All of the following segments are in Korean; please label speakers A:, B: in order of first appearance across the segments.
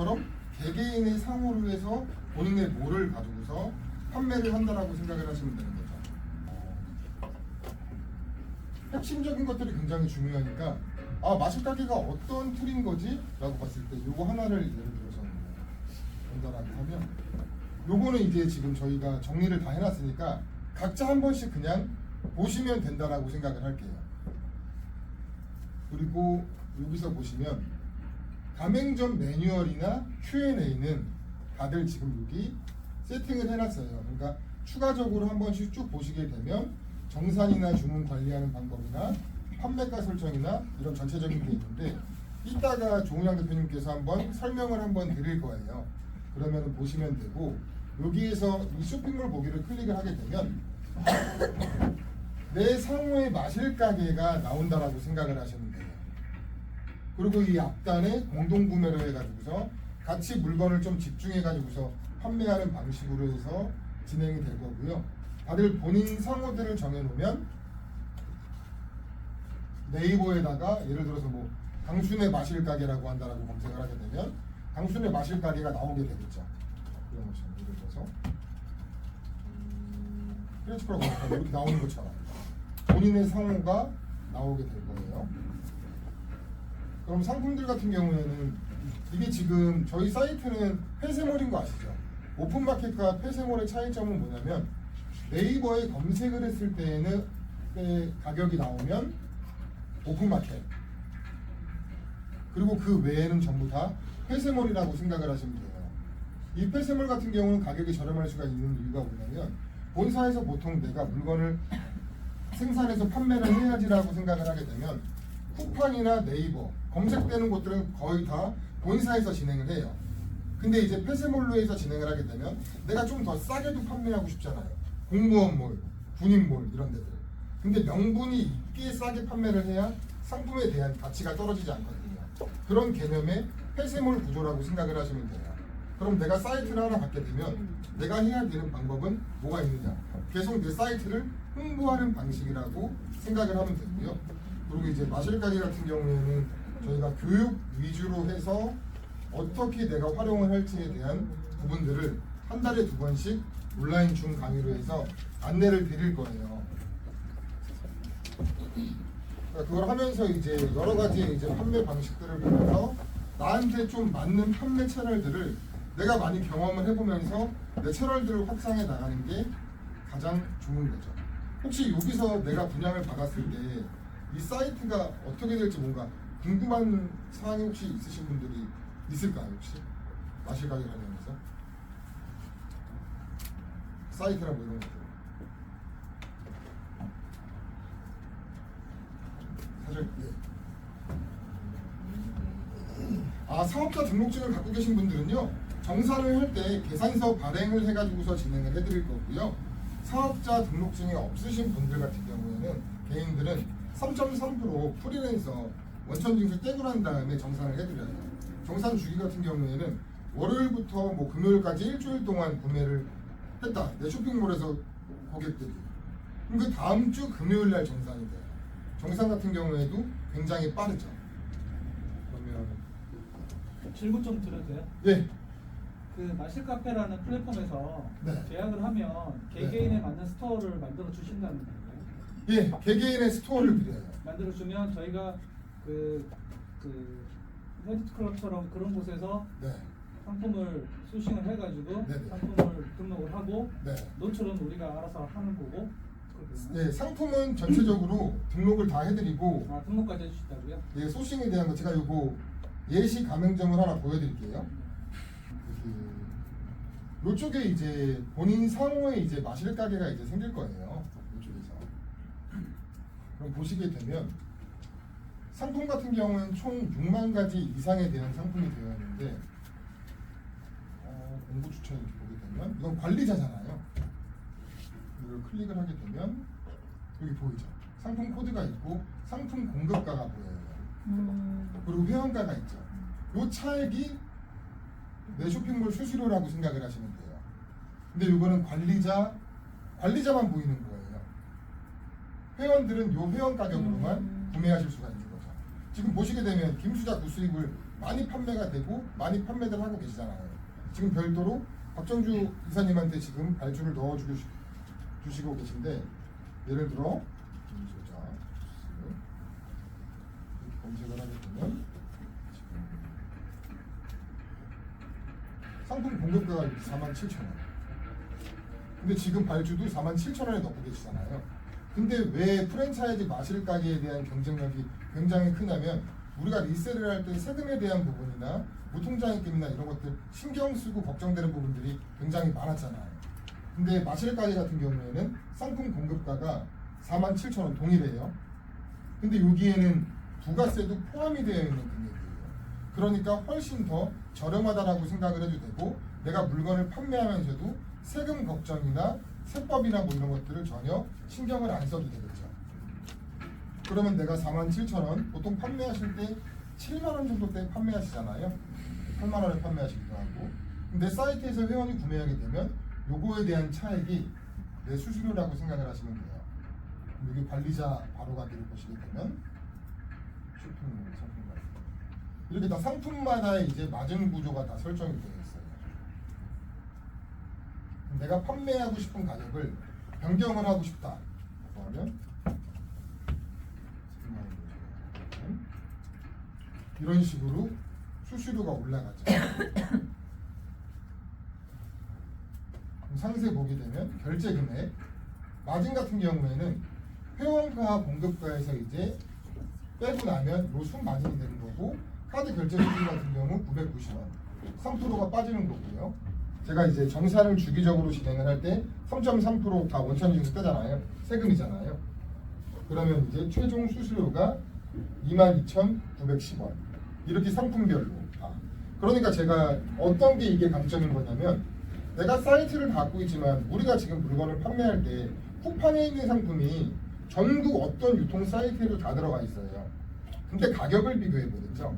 A: 이것처럼 개개인의 상호로 해서 본인의 몰을 가지고서 판매를 한다라고 생각을 하시면 되는 거죠. 핵심적인 것들이 굉장히 중요하니까 마실 가게가 어떤 툴인 거지? 라고 봤을 때 요거 하나를 예를 들어서 본다라고 하면 요거는 이제 지금 저희가 정리를 다 해놨으니까 각자 한 번씩 그냥 보시면 된다라고 생각을 할게요. 그리고 여기서 보시면 가맹점 매뉴얼이나 Q&A는 다들 지금 여기 세팅을 해놨어요. 그러니까 추가적으로 한 번씩 쭉 보시게 되면 정산이나 주문 관리하는 방법이나 판매가 설정이나 이런 전체적인 게 있는데 이따가 조은양 대표님께서 한번 설명을 한번 드릴 거예요. 그러면 보시면 되고 여기에서 이 쇼핑몰 보기를 클릭을 하게 되면 내 상호에 마실 가게가 나온다라고 생각을 하시면 돼요. 그리고 이 앞단에 공동 구매로 해가지고서 같이 물건을 좀 집중해가지고서 판매하는 방식으로 해서 진행이 될 거고요. 다들 본인 상호들을 정해놓으면 네이버에다가 예를 들어서 뭐 강순의 마실 가게라고 한다라고 검색을 하게 되면 강순의 마실 가게가 나오게 되겠죠. 이런 것처럼 예를 들어서 피레치프라고 검색하면 이렇게 나오는 것처럼 본인의 상호가 나오게 될 거예요. 그럼 상품들 같은 경우에는 이게 지금 저희 사이트는 폐쇄몰인 거 아시죠? 오픈마켓과 폐쇄몰의 차이점은 뭐냐면 네이버에 검색을 했을 때에는 가격이 나오면 오픈마켓 그리고 그 외에는 전부 다 폐쇄몰이라고 생각을 하시면 돼요. 이 폐쇄몰 같은 경우는 가격이 저렴할 수가 있는 이유가 뭐냐면 본사에서 보통 내가 물건을 생산해서 판매를 해야지라고 생각을 하게 되면 쿠팡이나 네이버 검색되는 곳들은 거의 다 본사에서 진행을 해요. 근데 이제 폐쇄몰로 해서 진행을 하게 되면 내가 좀 더 싸게도 판매하고 싶잖아요. 공무원몰, 군인몰 이런 데들. 근데 명분이 있게 싸게 판매를 해야 상품에 대한 가치가 떨어지지 않거든요. 그런 개념의 폐쇄몰 구조라고 생각을 하시면 돼요. 그럼 내가 사이트를 하나 갖게 되면 내가 해야 되는 방법은 뭐가 있느냐? 계속 내 사이트를 홍보하는 방식이라고 생각을 하면 되고요. 그리고 이제 마실 가게 같은 경우에는 저희가 교육 위주로 해서 어떻게 내가 활용을 할지에 대한 부분들을 한 달에 2번씩 온라인 중 강의로 해서 안내를 드릴 거예요. 그러니까 그걸 하면서 이제 여러 가지 이제 판매 방식들을 보면서 나한테 좀 맞는 판매 채널들을 내가 많이 경험을 해보면서 내 채널들을 확장해 나가는 게 가장 좋은 거죠. 혹시 여기서 내가 분양을 받았을 때 이 사이트가 어떻게 될지 뭔가 궁금한 사항이 혹시 있으신 분들이 있을까요? 혹시 마실 가게 관련해서 사이트나 뭐 이런 것들 사실 사업자 등록증을 갖고 계신 분들은요 정산을 할 때 계산서 발행을 해가지고서 진행을 해드릴 거고요. 사업자 등록증이 없으신 분들 같은 경우에는 개인들은 3.3% 프리랜서 원천징수 떼고 난 다음에 정산을 해드려요. 정산 주기 같은 경우에는 월요일부터 뭐 금요일까지 일주일 동안 구매를 했다. 내 쇼핑몰에서 고객들이. 그럼 그 다음 주 금요일 날 정산이 돼요. 정산 같은 경우에도 굉장히 빠르죠. 그러면
B: 질문 좀 드려도 돼요?
A: 예.
B: 그 마실카페라는 플랫폼에서
A: 네.
B: 계약을 하면 개개인에 맞는 스토어를 만들어 주신다는 건가요?
A: 예, 개개인의 스토어를 드려요.
B: 만들어 주면 저희가 그 헤디트 클럽처럼 그런 곳에서
A: 네.
B: 상품을 소싱을 해가지고
A: 네네.
B: 상품을 등록을 하고
A: 네.
B: 노출은 우리가 알아서 하는 거고. 그렇겠나요?
A: 네, 상품은 전체적으로 등록을 다 해드리고
B: 등록까지 해주신다고요?
A: 예, 소싱에 대한 거 제가 요거 예시 가맹점을 하나 보여드릴게요. 요쪽에 이제 본인 상호에 이제 마실 가게가 이제 생길 거예요. 요쪽에서. 그럼 보시게 되면 상품 같은 경우는 총 6만 가지 이상에 대한 상품이 되어 있는데 공부 추천 이렇게 보게 되면 이건 관리자잖아요. 이걸 클릭을 하게 되면 여기 보이죠? 상품 코드가 있고 상품 공급가가 보여요. 그리고 회원가가 있죠. 요 차액이 내 쇼핑몰 수수료라고 생각을 하시면 돼요. 근데 이거는 관리자만 보이는 거예요. 회원들은 요 회원 가격으로만 구매하실 수가 있는 거죠. 지금 보시게 되면 김수자 구수익을 많이 판매가 되고 많이 판매를 하고 계시잖아요. 지금 별도로 박정주 이사님한테 지금 발주를 주시고 계신데, 예를 들어 이렇게 검색을 하게 되면 상품 공급가가 47,000원. 근데 지금 발주도 47,000원에 넣고 계시잖아요. 근데 왜 프랜차이즈 마실 가게에 대한 경쟁력이 굉장히 크냐면, 우리가 리셀을 할 때 세금에 대한 부분이나 무통장입금이나 이런 것들 신경 쓰고 걱정되는 부분들이 굉장히 많았잖아요. 근데 마실 가게 같은 경우에는 상품 공급가가 47,000원 동일해요. 근데 여기에는 부가세도 포함이 되어 있는 금액이에요. 그러니까 훨씬 더 저렴하다라고 생각을 해도 되고, 내가 물건을 판매하면서도 세금 걱정이나 세법이나 뭐 이런 것들을 전혀 신경을 안 써도 되겠죠. 그러면 내가 47,000원, 보통 판매하실 때 7만원 정도대 판매하시잖아요. 8만원에 판매하시기도 하고. 근데 사이트에서 회원이 구매하게 되면 요거에 대한 차액이 내 수수료라고 생각을 하시면 돼요. 여기 관리자 바로가기를 보시게 되면 쇼핑 상품가 이렇게 다 상품마다 이제 마진 구조가 다 설정이 되어 있어요. 내가 판매하고 싶은 가격을 변경을 하고 싶다 하면 이런 식으로 수수료가 올라가죠. 상세 보게 되면 결제 금액, 마진 같은 경우에는 회원가 공급가에서 이제 빼고 나면 요 순 마진이 되는 거고, 카드 결제 수수료 같은 경우 990원, 3%가 빠지는 거고요. 제가 이제 정산을 주기적으로 진행을 할 때 3.3% 다 원천징수 떼잖아요. 세금이잖아요. 그러면 이제 최종 수수료가 22,910원. 이렇게 상품별로 다. 그러니까 제가 어떤 게 이게 강점인 거냐면, 내가 사이트를 갖고 있지만 우리가 지금 물건을 판매할 때 쿠팡에 있는 상품이 전국 어떤 유통 사이트에도 다 들어가 있어요. 근데 가격을 비교해 보겠죠.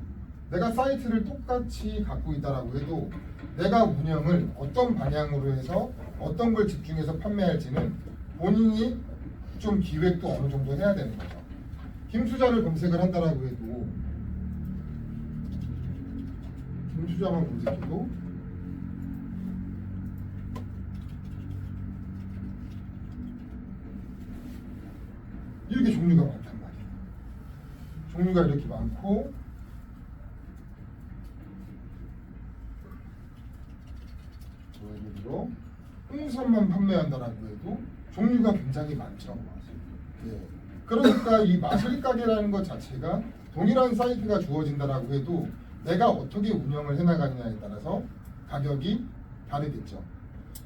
A: 내가 사이트를 똑같이 갖고 있다라고 해도 내가 운영을 어떤 방향으로 해서 어떤 걸 집중해서 판매할지는 본인이 좀 기획도 어느 정도 해야 되는 거죠. 김수자를 검색을 한다라고 해도, 김수자만 검색해도 이렇게 종류가 많단 말이에요. 종류가 이렇게 많고, 예를 들어 홍삼만 판매한다라고 해도 종류가 굉장히 많죠. 예. 그러니까 이 마실 가게라는 것 자체가 동일한 사이트가 주어진다라고 해도 내가 어떻게 운영을 해나가느냐에 따라서 가격이 다르겠죠.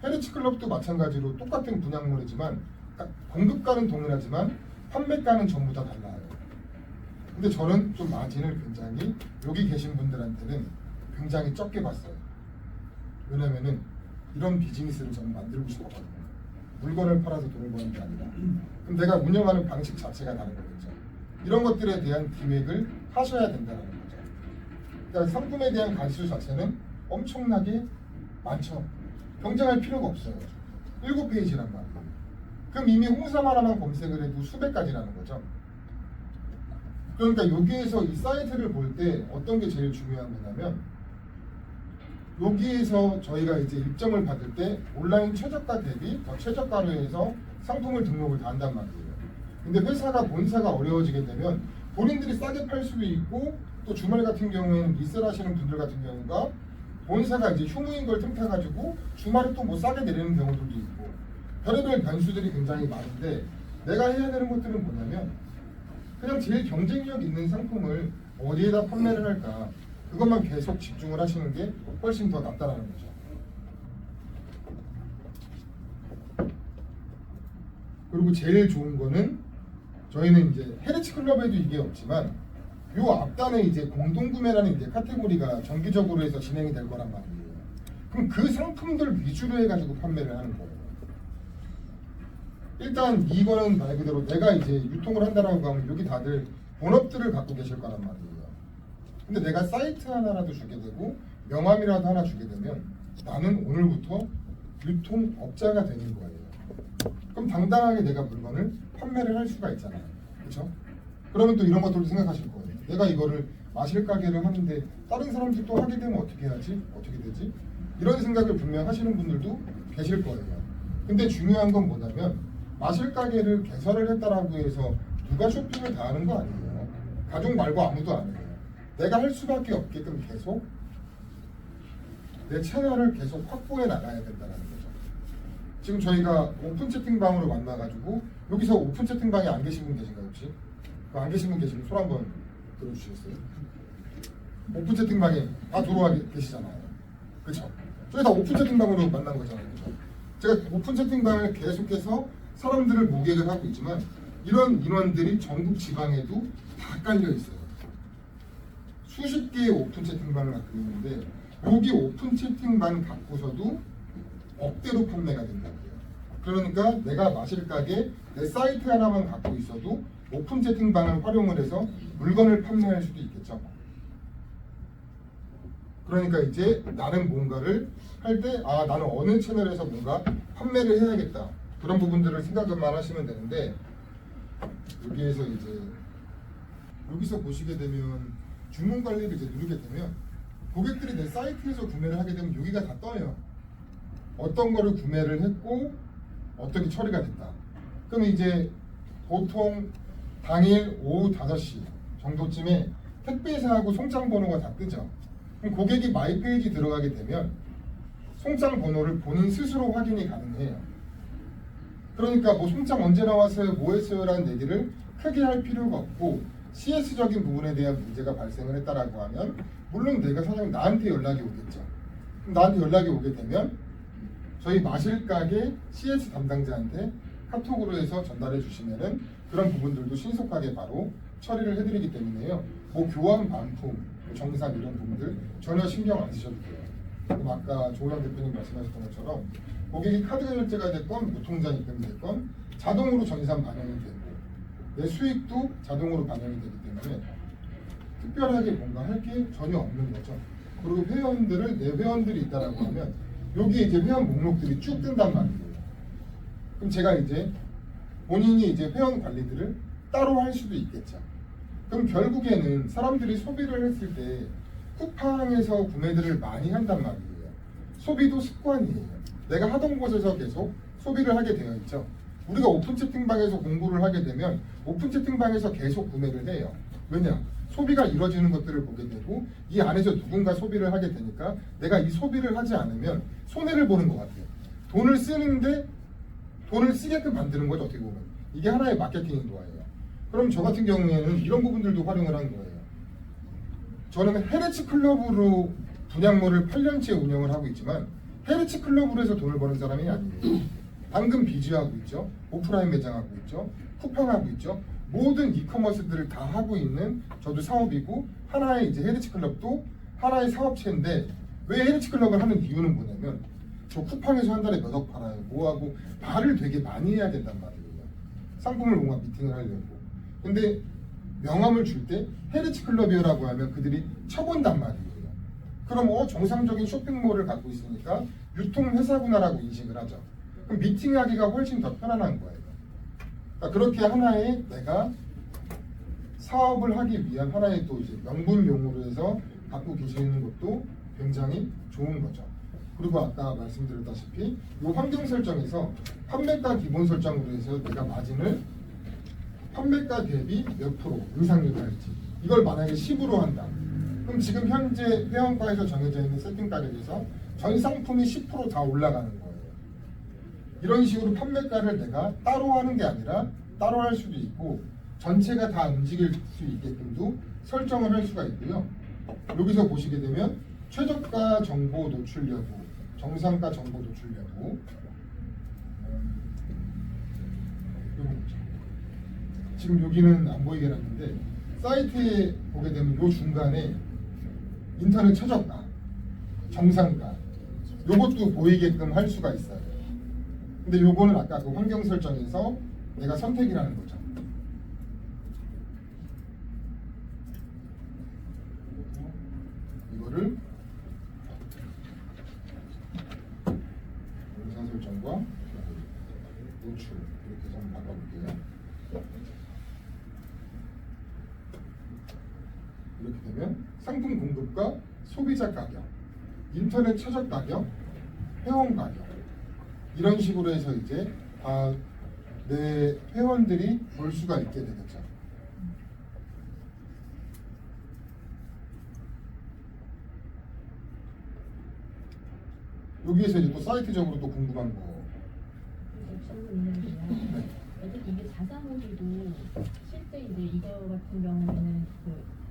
A: 헤르츠 클럽도 마찬가지로 똑같은 분양물이지만 공급가는 동일하지만 판매가는 전부 다 달라요. 근데 저는 좀 마진을 굉장히 여기 계신 분들한테는 굉장히 적게 봤어요. 왜냐면은 이런 비즈니스를 저는 만들고 싶었거든요. 물건을 팔아서 돈을 버는 게 아니라. 그럼 내가 운영하는 방식 자체가 다른 거겠죠. 이런 것들에 대한 기획을 하셔야 된다는 거죠. 그러니까 상품에 대한 가지수 자체는 엄청나게 많죠. 경쟁할 필요가 없어요. 7페이지란 말이에요. 그럼 이미 홍삼 하나만 검색을 해도 수백 가지라는 거죠. 그러니까 여기에서 이 사이트를 볼 때 어떤 게 제일 중요한 거냐면, 여기에서 저희가 이제 입점을 받을 때 온라인 최저가 대비 더 최저가로 해서 상품을 등록을 다 한단 말이에요. 근데 회사가 본사가 어려워지게 되면 본인들이 싸게 팔 수도 있고, 또 주말 같은 경우에는 리셀 하시는 분들 같은 경우가 본사가 이제 휴무인 걸 틈타가지고 주말에 또 뭐 싸게 내리는 경우들도 있고, 별의별 변수들이 굉장히 많은데, 내가 해야 되는 것들은 뭐냐면 그냥 제일 경쟁력 있는 상품을 어디에다 판매를 할까, 그것만 계속 집중을 하시는 게 훨씬 더 낫다라는 거죠. 그리고 제일 좋은 거는, 저희는 이제 헤르츠 클럽에도 이게 없지만 요 앞단에 이제 공동구매라는 이제 카테고리가 정기적으로 해서 진행이 될 거란 말이에요. 그럼 그 상품들 위주로 해가지고 판매를 하는 거예요. 일단 이거는 말 그대로 내가 이제 유통을 한다라고 하면 여기 다들 본업들을 갖고 계실 거란 말이에요. 근데 내가 사이트 하나라도 주게 되고 명함이라도 하나 주게 되면 나는 오늘부터 유통업자가 되는 거예요. 그럼 당당하게 내가 물건을 판매를 할 수가 있잖아요. 그렇죠? 그러면 또 이런 것들도 생각하실 거예요. 내가 이거를 마실 가게를 하는데 다른 사람들도 하게 되면 어떻게 하지? 어떻게 되지? 이런 생각을 분명 하시는 분들도 계실 거예요. 근데 중요한 건 뭐냐면 마실 가게를 개설을 했다라고 해서 누가 쇼핑을 다 하는 거 아니에요. 가족 말고 아무도 안 해요. 내가 할 수밖에 없게끔 계속 내 채널을 계속 확보해 나가야 된다는 거죠. 지금 저희가 오픈 채팅방으로 만나가지고 여기서 오픈 채팅방에 안 계신 분 계신가요 혹시? 안 계신 분 계시면 손 한번 들어주시겠어요? 오픈 채팅방에 다 들어와 계시잖아요. 그렇죠? 저희 다 오픈 채팅방으로 만난 거잖아요. 그렇죠? 제가 오픈 채팅방을 계속해서 사람들을 모객을 하고 있지만 이런 인원들이 전국 지방에도 다 깔려 있어요. 수십 개의 오픈 채팅방을 갖고 있는데 여기 오픈 채팅방 갖고서도 억대로 판매가 된다고요. 그러니까 내가 마실 가게 내 사이트 하나만 갖고 있어도 오픈 채팅방을 활용을 해서 물건을 판매할 수도 있겠죠. 그러니까 이제 나는 뭔가를 할 때 나는 어느 채널에서 뭔가 판매를 해야겠다. 그런 부분들을 생각만 하시면 되는데 여기에서 이제 여기서 보시게 되면 주문 관리를 이제 누르게 되면 고객들이 내 사이트에서 구매를 하게 되면 여기가 다 떠요. 어떤 거를 구매를 했고 어떻게 처리가 됐다. 그럼 이제 보통 당일 오후 5시 정도쯤에 택배사하고 송장 번호가 다 뜨죠. 그럼 고객이 마이 페이지 들어가게 되면 송장 번호를 본인 스스로 확인이 가능해요. 그러니까 뭐 송장 언제 나왔어요, 뭐 했어요 라는 얘기를 크게 할 필요가 없고 CS적인 부분에 대한 문제가 발생을 했다라고 하면 물론 내가 사장님 나한테 연락이 오겠죠. 그럼 나한테 연락이 오게 되면 저희 마실 가게 CS 담당자한테 카톡으로 해서 전달해 주시면은 그런 부분들도 신속하게 바로 처리를 해드리기 때문에요. 뭐 교환 반품, 정산 이런 부분들 전혀 신경 안 쓰셔도 돼요. 그럼 아까 조호영 대표님 말씀하셨던 것처럼 고객이 카드 결제가 됐건 무통장 입금이 됐건 자동으로 전산 반영이 되고 내 수익도 자동으로 반영이 되기 때문에 특별하게 뭔가 할 게 전혀 없는 거죠. 그리고 회원들을 내 회원들이 있다라고 하면 여기에 이제 회원 목록들이 쭉 뜬단 말이에요. 그럼 제가 이제 본인이 이제 회원 관리들을 따로 할 수도 있겠죠. 그럼 결국에는 사람들이 소비를 했을 때 쿠팡에서 구매들을 많이 한단 말이에요. 소비도 습관이에요. 내가 하던 곳에서 계속 소비를 하게 되어 있죠. 우리가 오픈 채팅방에서 공부를 하게 되면 오픈 채팅방에서 계속 구매를 해요. 왜냐? 소비가 이루어지는 것들을 보게 되고 이 안에서 누군가 소비를 하게 되니까 내가 이 소비를 하지 않으면 손해를 보는 것 같아요. 돈을 쓰는데 돈을 쓰게끔 만드는 거죠. 어떻게 보면 이게 하나의 마케팅인 거예요. 그럼 저 같은 경우에는 이런 부분들도 활용을 한 거예요. 저는 헤르츠 클럽으로 분양몰을 8년째 운영을 하고 있지만 헤르츠 클럽으로 해서 돈을 버는 사람이 아니에요. 방금 비즈하고 있죠. 오프라인 매장하고 있죠. 쿠팡하고 있죠. 모든 이커머스들을 다 하고 있는 저도 사업이고 하나의 이제 헤르츠 클럽도 하나의 사업체인데 왜 헤르츠 클럽을 하는 이유는 뭐냐면 저 쿠팡에서 한 달에 몇 억 팔아요. 뭐하고 말을 되게 많이 해야 된단 말이에요. 상품을 뭔가 미팅을 하려고. 근데 명함을 줄 때 헤르츠 클럽이라고 하면 그들이 쳐본단 말이에요. 그럼 정상적인 쇼핑몰을 갖고 있으니까 유통회사구나라고 인식을 하죠. 그럼 미팅하기가 훨씬 더 편안한 거예요. 그러니까 그렇게 하나의 내가 사업을 하기 위한 하나의 또 이제 명분용으로 해서 갖고 계시는 것도 굉장히 좋은 거죠. 그리고 아까 말씀드렸다시피 이 환경 설정에서 판매가 기본 설정으로 해서 내가 마진을 판매가 대비 몇 프로 인상률을 할지 이걸 만약에 10으로 한다. 그럼 지금 현재 회원가에서 정해져 있는 세팅 가격에서 전 상품이 10% 다 올라가는 거예요. 이런 식으로 판매가를 내가 따로 하는 게 아니라 따로 할 수도 있고 전체가 다 움직일 수 있게끔도 설정을 할 수가 있고요. 여기서 보시게 되면 최저가 정보 노출 여부, 정상가 정보 노출 여부 지금 여기는 안 보이게 해놨는데 사이트에 보게 되면 요 중간에 인터넷 최저가, 정상가 요것도 보이게끔 할 수가 있어요. 근데 요거는 아까 그 환경 설정에서 내가 선택이라는 거죠. 이거를 영상 설정과 노출 이렇게 좀 바꿔볼게요. 이렇게 되면 상품 공급과 소비자 가격, 인터넷 최저 가격, 회원 가격 이런 식으로 해서 이제 내 회원들이 볼 수가 있게 되겠죠. 여기에서 이제 또 사이트적으로 또 궁금한 거. 네.
C: 어쨌든 이게 자사몰이도 실제 이제 이거 같은 경우에는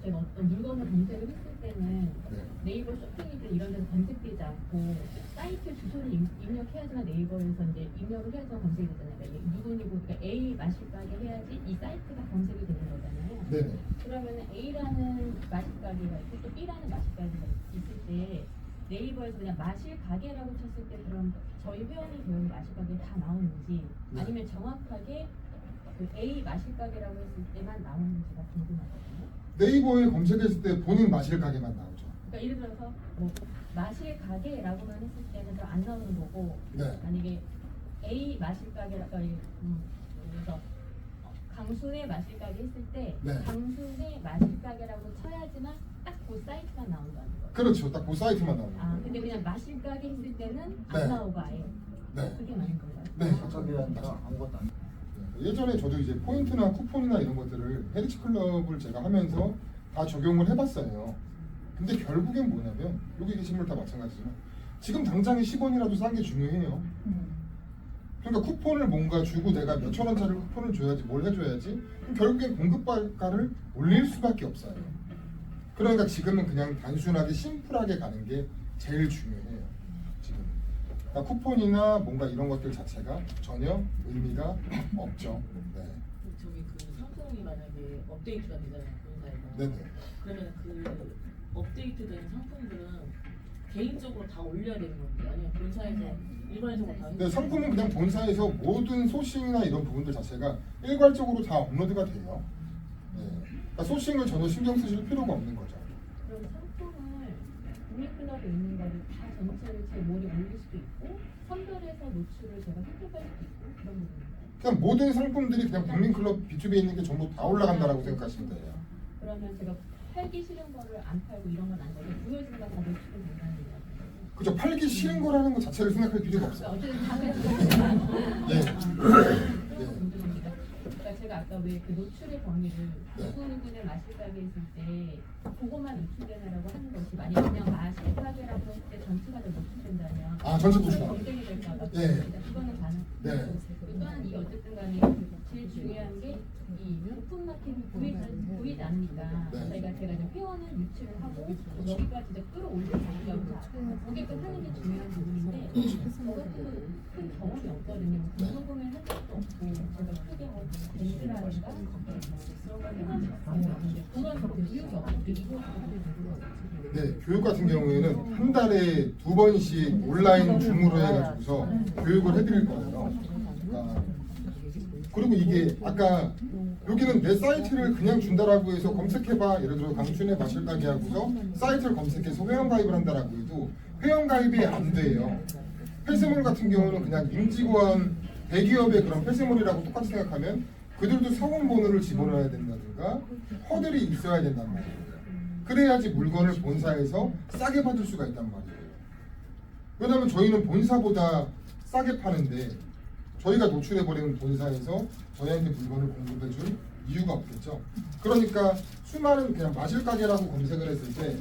C: 제가 어떤 물건을 검색을 했을 때는
A: 네.
C: 네이버 쇼핑이든 이런 데서 검색되지 않고 사이트 주소를 입력해야지만 네이버에서 이제 입력을 해야지만 검색이 되잖아요. 그러니까 누구누구 그러니까 A 마실 가게 해야지 이 사이트가 검색이 되는 거잖아요.
A: 네네.
C: 그러면 A라는 마실 가게가 있고 또 B라는 마실 가게가 있을 때 네이버에서 그냥 마실 가게라고 쳤을 때 그럼 저희 회원이 배운 마실 가게 다 나오는지
A: 네.
C: 아니면 정확하게 그 A 마실 가게라고 했을 때만 나오는지가 궁금하거든요.
A: 네이버에 검색했을 때 본인 마실 가게만 나오죠.
C: 그러니까 예를 들어서 뭐 마실 가게라고만 했을 때는 그럼 안 나오는 거고
A: 네.
C: 만약에 A 마실 가게라고 그래서 강순의 마실 가게 했을 때
A: 네.
C: 강순의 마실 가게라고 쳐야지만 딱 그 사이트만 나온다는 거예요.
A: 그렇죠. 딱 그 사이트만 나오는
C: 아
A: 거예요.
C: 근데 그냥 마실 가게 했을 때는
A: 네.
C: 안 나오고 아예
A: 네.
C: 그게 맞는 건가요?
A: 네.
D: 저기 아무것도 안.
A: 예전에 저도 이제 포인트나 쿠폰이나 이런 것들을 헤리츠 클럽을 제가 하면서 다 적용을 해봤어요. 근데 결국엔 뭐냐면 여기 계신 분 다 마찬가지지만 지금 당장에 10원이라도 싼 게 중요해요. 그러니까 쿠폰을 뭔가 주고 내가 몇천 원짜리 쿠폰을 줘야지 뭘 해줘야지 그럼 결국엔 공급가를 올릴 수밖에 없어요. 그러니까 지금은 그냥 단순하게 심플하게 가는 게 제일 중요해요. 지금 그러니까 쿠폰이나 뭔가 이런 것들 자체가 전혀 의미가 없죠. 네.
E: 저기 그 상품이 만약에 업데이트가 되잖아요, 본사에서.
A: 네네.
E: 그러면 그 업데이트된 상품들은 개인적으로 다 올려야 되는 건지 아니면 본사에서 일반적으로 다.
A: 네, 상품은 그냥 본사에서 모든 소싱이나 이런 부분들 자체가 일괄적으로 다 업로드가 돼요. 네. 그러니까 소싱을 전혀 신경 쓰실 필요가 없는 거죠.
C: 그럼 상품을 국립클럽에 있는 거를 다 전체를 제 몰에 올릴 수도 있고 선별해서 노출을 제가 선택할 수도 있고 그런 부분인가요?
A: 그냥 모든 상품들이 그냥 국민클럽 B2B에 있는 게 전부 다 올라간다라고 생각하시면 돼요.
C: 그러면 제가 팔기 싫은 거를 안 팔고 이런 건 안 되고 보여주는 거다 노출이 된다는 얘기예요.
A: 그죠? 팔기 싫은 거라는 것 자체를 생각할 필요가 없어요.
C: 어쨌든 당연히
A: 예.
C: 궁금합니다. 그러니까 제가 아까 왜 그 노출의 범위를
A: 네.
C: 누구누구의 마실 가게 있을 때 그거만 노출되느라고 하는 것이 만약 그냥 마실 가게라고 했을 때 전체가 다 노출된다면
A: 아, 전체 노출.
C: 검색이 될까 봐
A: 예.
C: 그거는 가능.
A: 네.
C: 또한 이게 어쨌든 간에 제일 중요한 게 이 오픈 마켓이 보이지 않으니까
A: 네.
C: 제가 이제 회원을 유치를 하고 여기까지 이제 끌어올릴 방법으로 고객을 하는 게 중요한 부분인데 저도 큰 경험이 없거든요. 공급을 한 적도 없고 제가 크게 뭐 밴드라든가 그런 교육이 없는데 이거
A: 네, 교육 같은 경우에는 한 달에 2번씩 온라인 줌으로 해가지고서 교육을 해드릴 거예요. 그리고 이게 아까 여기는 내 사이트를 그냥 준다라고 해서 검색해봐. 예를 들어 강춘의 마실 가게 하고서 사이트를 검색해서 회원가입을 한다라고 해도 회원가입이 안 돼요. 폐쇄몰 같은 경우는 그냥 임직원 대기업의 그런 폐쇄몰이라고 똑같이 생각하면 그들도 사원번호를 집어넣어야 된다든가 허들이 있어야 된단 말이에요. 그래야지 물건을 본사에서 싸게 받을 수가 있단 말이에요. 왜냐하면 저희는 본사보다 싸게 파는데 저희가 노출해버리는 본사에서 저희한테 물건을 공급해줄 이유가 없겠죠. 그러니까 수많은 그냥 마실 가게라고 검색을 했을 때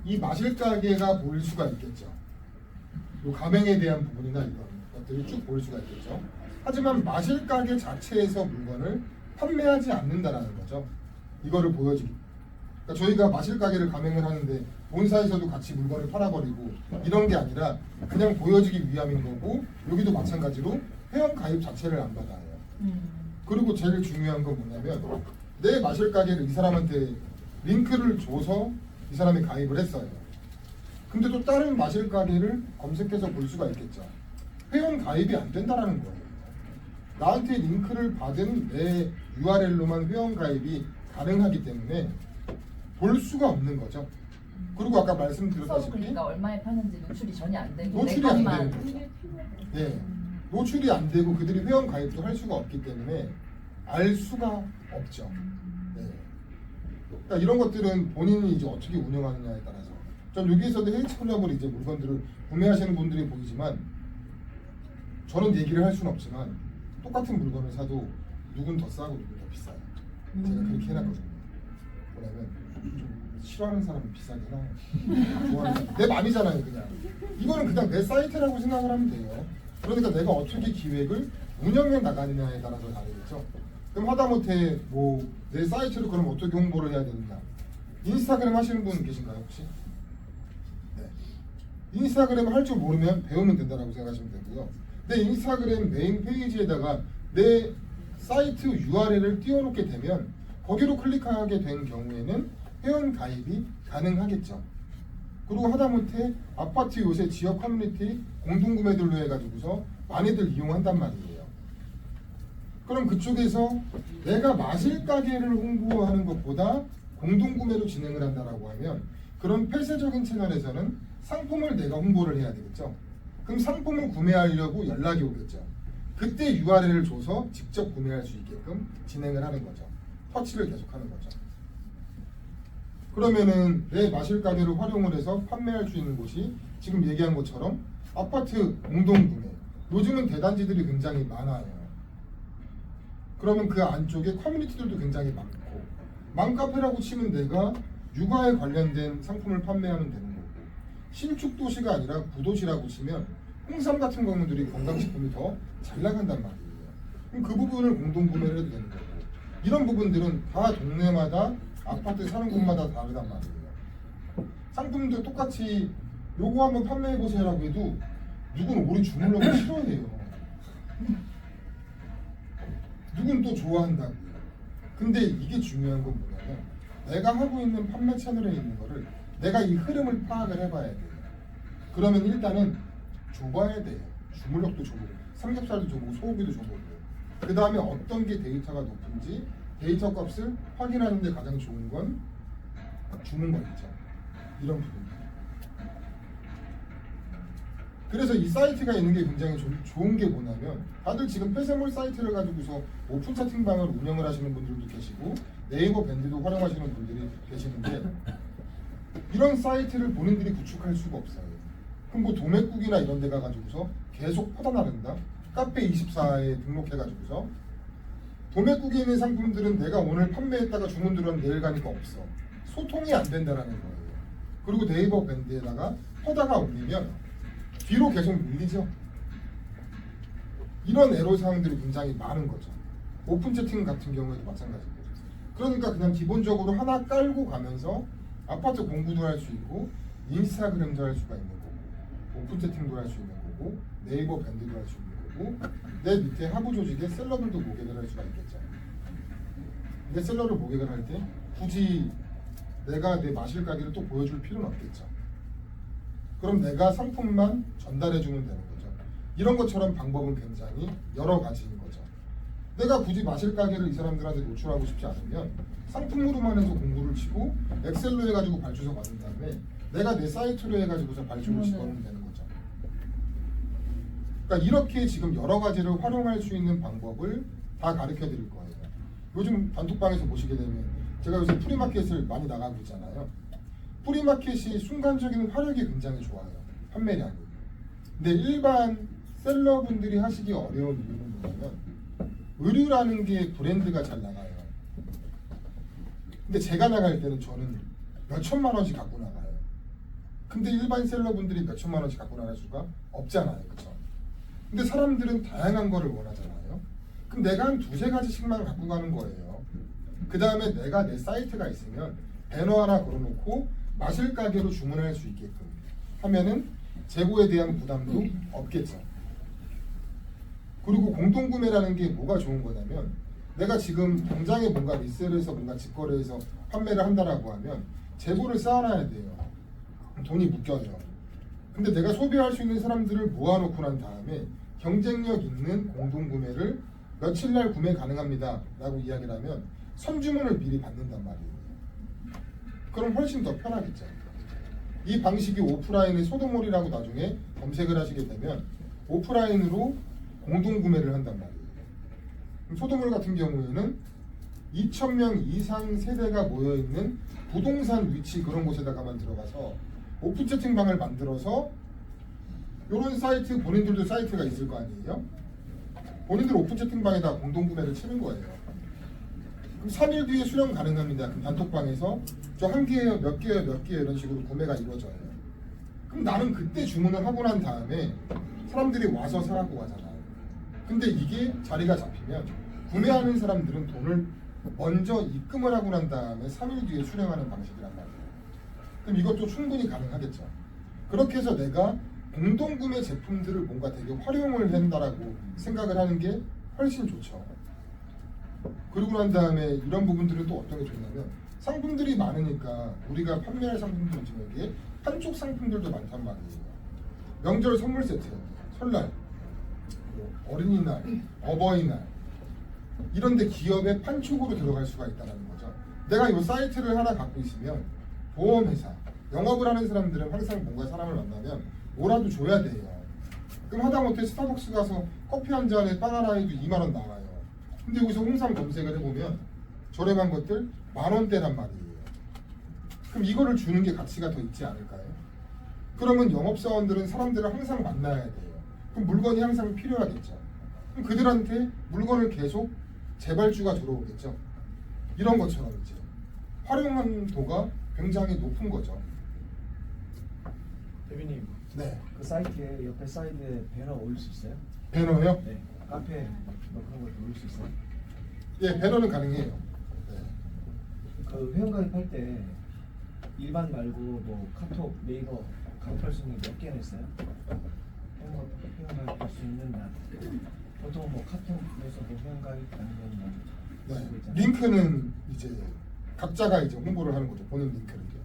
A: 이 마실 가게가 보일 수가 있겠죠. 요 가맹에 대한 부분이나 이런 것들이 쭉 보일 수가 있겠죠. 하지만 마실 가게 자체에서 물건을 판매하지 않는다라는 거죠. 이거를 보여주기. 그러니까 저희가 마실 가게를 가맹을 하는데 본사에서도 같이 물건을 팔아버리고 이런 게 아니라 그냥 보여주기 위함인 거고 여기도 마찬가지로 회원 가입 자체를 안 받아요. 그리고 제일 중요한 건 뭐냐면 내 마실 가게를 이 사람한테 링크를 줘서 이 사람이 가입을 했어요. 근데 또 다른 마실 가게를 검색해서 볼 수가 있겠죠. 회원 가입이 안 된다라는 거예요. 나한테 링크를 받은 내 URL로만 회원 가입이 가능하기 때문에 볼 수가 없는 거죠. 그리고 아까 말씀드렸다시피
F: 그러니까 얼마에 파는지 노출이 전혀 안 되고
A: 노출이 안
F: 내것만
A: 되는 거죠. 예, 노출이 안 되고 그들이 회원 가입도 할 수가 없기 때문에 알 수가 없죠. 네. 그러니까 이런 것들은 본인이 이제 어떻게 운영하느냐에 따라서 전 여기에서도 H 클럽을 이제 물건들을 구매하시는 분들이 보이지만 저는 얘기를 할 수는 없지만 똑같은 물건을 사도 누군 더 싸고 누군 더 비싸요. 제가 그렇게 해놨거든요. 뭐냐면 좀 싫어하는 사람은 비싸게 해놔요. 좋아하는 사람. 내 맘이잖아요 그냥. 이거는 그냥 내 사이트라고 생각을 하면 돼요. 그러니까 내가 어떻게 기획을 운영해 나가느냐에 따라서 다르겠죠. 그럼 하다못해 뭐 내 사이트를 그럼 어떻게 홍보를 해야 되느냐. 인스타그램 하시는 분 계신가요 혹시? 네. 인스타그램 할 줄 모르면 배우면 된다고 생각하시면 되고요. 내 인스타그램 메인 페이지에다가 내 사이트 URL을 띄워놓게 되면 거기로 클릭하게 된 경우에는 회원 가입이 가능하겠죠. 그리고 하다못해 아파트 요새 지역 커뮤니티 공동구매들로 해가지고서 많이들 이용한단 말이에요. 그럼 그쪽에서 내가 마실 가게를 홍보하는 것보다 공동구매로 진행을 한다라고 하면 그런 폐쇄적인 채널에서는 상품을 내가 홍보를 해야 되겠죠. 그럼 상품을 구매하려고 연락이 오겠죠. 그때 URL을 줘서 직접 구매할 수 있게끔 진행을 하는 거죠. 터치를 계속하는 거죠. 그러면은 내 마실 가게를 활용을 해서 판매할 수 있는 곳이 지금 얘기한 것처럼 아파트 공동구매. 요즘은 대단지들이 굉장히 많아요. 그러면 그 안쪽에 커뮤니티들도 굉장히 많고 맘카페라고 치면 내가 육아에 관련된 상품을 판매하면 되는 거고 신축 도시가 아니라 구도시라고 치면 홍삼 같은 경우들이 건강식품이 더 잘 나간단 말이에요. 그럼 그 부분을 공동구매를 해도 되는 거고 이런 부분들은 다 동네마다 아파트 사는 곳마다 다르단 말이에요. 상품도 똑같이 요거 한번 판매해보세요라고 해도 누구는 오래 주물러고 싫어해요. 누군 또 좋아한다고요. 근데 이게 중요한 건 뭐냐면 내가 하고 있는 판매 채널에 있는 거를 내가 이 흐름을 파악을 해봐야 돼요. 그러면 일단은 줘봐야 돼요. 주물럭도 줘보고 삼겹살도 줘보고 소고기도 줘보고 그 다음에 어떤 게 데이터가 높은지 데이터 값을 확인하는 데 가장 좋은 건 주는 거 있죠. 이런 부분들. 그래서 이 사이트가 있는 게 굉장히 좋은 게 뭐냐면 다들 지금 폐쇄몰 사이트를 가지고서 오픈 채팅방을 운영을 하시는 분들도 계시고 네이버 밴드도 활용하시는 분들이 계시는데 이런 사이트를 본인들이 구축할 수가 없어요. 그럼 뭐 도매국이나 이런 데 가가지고서 계속 퍼다나른다? 카페24에 등록해가지고서 도매국에 있는 상품들은 내가 오늘 판매했다가 주문 들어오면 내일 가니까 없어. 소통이 안 된다라는 거예요. 그리고 네이버 밴드에다가 퍼다가 올리면 뒤로 계속 밀리죠. 이런 애로사항들이 굉장히 많은 거죠. 오픈 채팅 같은 경우에도 마찬가지고. 그러니까 그냥 기본적으로 하나 깔고 가면서 아파트 공부도 할 수 있고 인스타그램도 할 수가 있는 거고 오픈 채팅도 할 수 있는 거고 네이버 밴드도 할 수 있는 거고 내 밑에 하부 조직에 셀러들도 모객을 할 수가 있겠죠. 근데 셀러를 모객을 할 때 굳이 내가 내 마실 가게를 또 보여줄 필요는 없겠죠. 그럼 내가 상품만 전달해주면 되는 거죠. 이런 것처럼 방법은 굉장히 여러 가지인 거죠. 내가 굳이 마실 가게를 이 사람들한테 노출하고 싶지 않으면 상품으로만 해서 공부를 치고 엑셀로 해가지고 발주서 받은 다음에 내가 내 사이트로 해가지고서 발주를 집어넣으면 되는 거죠. 그러니까 이렇게 지금 여러 가지를 활용할 수 있는 방법을 다 가르쳐 드릴 거예요. 요즘 단톡방에서 보시게 되면 제가 요새 프리마켓을 많이 나가고 있잖아요. 프리마켓이 순간적인 화력이 굉장히 좋아요. 판매량이. 근데 일반 셀러분들이 하시기 어려운 이유는 뭐냐면 의류라는 게 브랜드가 잘 나가요. 근데 제가 나갈 때는 저는 몇 천만 원씩 갖고 나가요. 근데 일반 셀러분들이 몇 천만 원씩 갖고 나갈 수가 없잖아요. 그쵸? 근데 사람들은 다양한 거를 원하잖아요. 그럼 내가 한 두세 가지씩만 갖고 가는 거예요. 그 다음에 내가 내 사이트가 있으면 배너 하나 걸어놓고 마실 가게로 주문할 수 있게끔 하면은 재고에 대한 부담도 없겠죠. 그리고 공동구매라는 게 뭐가 좋은 거냐면 내가 지금 당장에 뭔가 리셀해서 뭔가 직거래해서 판매를 한다라고 하면 재고를 쌓아놔야 돼요. 돈이 묶여요. 근데 내가 소비할 수 있는 사람들을 모아놓고 난 다음에 경쟁력 있는 공동구매를 며칠 날 구매 가능합니다 라고 이야기를 하면 선주문을 미리 받는단 말이에요. 그럼 훨씬 더 편하겠죠. 이 방식이 오프라인의 소도몰이라고 나중에 검색을 하시게 되면 오프라인으로 공동구매를 한단 말이에요. 소도몰 같은 경우에는 2,000명 이상 세대가 모여있는 부동산 위치 그런 곳에다가만 들어가서 오픈 채팅방을 만들어서 이런 사이트, 본인들도 사이트가 있을 거 아니에요? 본인들 오픈 채팅방에다 공동 구매를 치는 거예요. 그럼 3일 뒤에 수령 가능합니다. 그럼 단톡방에서 저 한 개예요, 몇 개예요, 몇 개예요 이런 식으로 구매가 이루어져요. 그럼 나는 그때 주문을 하고 난 다음에 사람들이 와서 사갖고 가잖아요. 근데 이게 자리가 잡히면 구매하는 사람들은 돈을 먼저 입금을 하고 난 다음에 3일 뒤에 수령하는 방식이란 말이에요. 그럼 이것도 충분히 가능하겠죠. 그렇게 해서 내가 공동구매 제품들을 뭔가 되게 활용을 한다라고 생각을 하는 게 훨씬 좋죠. 그러고 난 다음에 이런 부분들은 또 어떤 게 좋냐면 상품들이 많으니까 우리가 판매할 상품들 중에 한쪽 상품들도 많단 말이에요. 명절 선물 세트, 설날, 뭐 어린이날, 어버이날 이런데 기업의 판촉으로 들어갈 수가 있다는 거죠. 내가 이 사이트를 하나 갖고 있으면 보험회사, 영업을 하는 사람들은 항상 뭔가 사람을 만나면 뭐라도 줘야 돼요. 그럼 하다못해 스타벅스 가서 커피 한 잔에 빵 하나 해도 2만 원 나와요. 근데 여기서 홍삼 검색을 해보면 저렴한 것들 10,000원대란 말이에요. 그럼 이거를 주는 게 가치가 더 있지 않을까요? 그러면 영업사원들은 사람들을 항상 만나야 돼요. 그럼 물건이 항상 필요하겠죠. 그럼 그들한테 물건을 계속 재발주가 들어오겠죠. 이런 것처럼 이제 활용도가 굉장히 높은 거죠.
D: 대표님,
A: 네.
D: 그 사이트에 옆에 사이드에 배너 올릴 수 있어요?
A: 배너요?
D: 네. 카페 뭐 그런 것도 올릴 수 있어요?
A: 예, 배너는 가능해요. 네.
D: 그 회원가입할 때 일반 말고 뭐 카톡, 네이버 가입할 수 있는 게 몇 개나 있어요? 회원가입할 수 있는 날. 보통 뭐 카톡에서 뭐 회원가입 아니면 뭐
A: 네.
D: 그거 있잖아요.
A: 링크는 이제 각자가 이제 홍보를 하는 거죠. 본인 링크를요.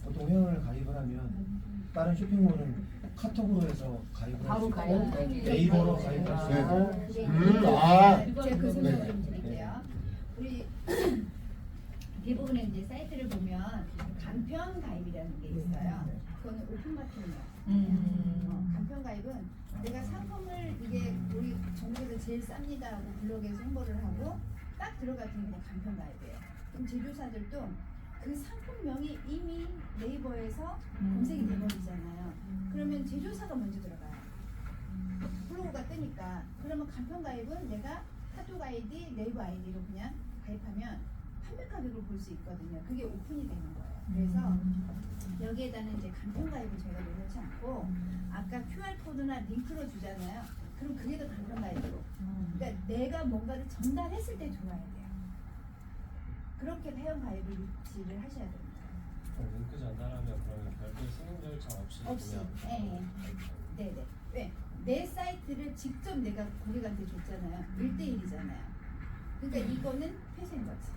D: 보통 회원을 가입을 하면 다른 쇼핑몰은 카톡으로 해서 가입을 할 수
F: 바로
D: 있고
F: 가입.
D: 네이버로 가입할 수
A: 네.
D: 있고
A: 아.
C: 제가 그 설명
A: 네.
C: 좀 드릴게요. 우리 대부분의 이제 사이트를 보면 간편 가입이라는 게 있어요. 그거는 오픈 같은요. 간편 가입은 내가 상품을 이게 우리 전국에서 제일 쌉니다 하고 블로그에서 홍보를 하고 딱 들어갔더니 그냥 간편 가입이에요. 그럼 제조사들도 그 상품명이 이미 네이버에서 검색이 돼버리잖아요. 그러면 제조사가 먼저 들어가요. 블로그가 뜨니까. 그러면 간편 가입은 내가 카톡 아이디, 네이버 아이디로 그냥 가입하면 판매 가격을 볼 수 있거든요. 그게 오픈이 되는 거예요. 그래서 여기에다는 이제 간편 가입을 저희가 넣지 않고 아까 QR 코드나 링크로 주잖아요. 그럼 그게 더 간편 가입으로. 그러니까 내가 뭔가를 전달했을 때 들어와야 돼요. 그렇게 회원 가입을 유치를 하셔야 됩니다.
G: 링크 전달하면 그러면 별도의 승인 절차 없이
C: 없이.
G: 그냥
C: 네네. 왜? 내 사이트를 직접 내가 고객한테 줬잖아요. 1대1이잖아요. 그러니까 이거는 폐쇄인 거지.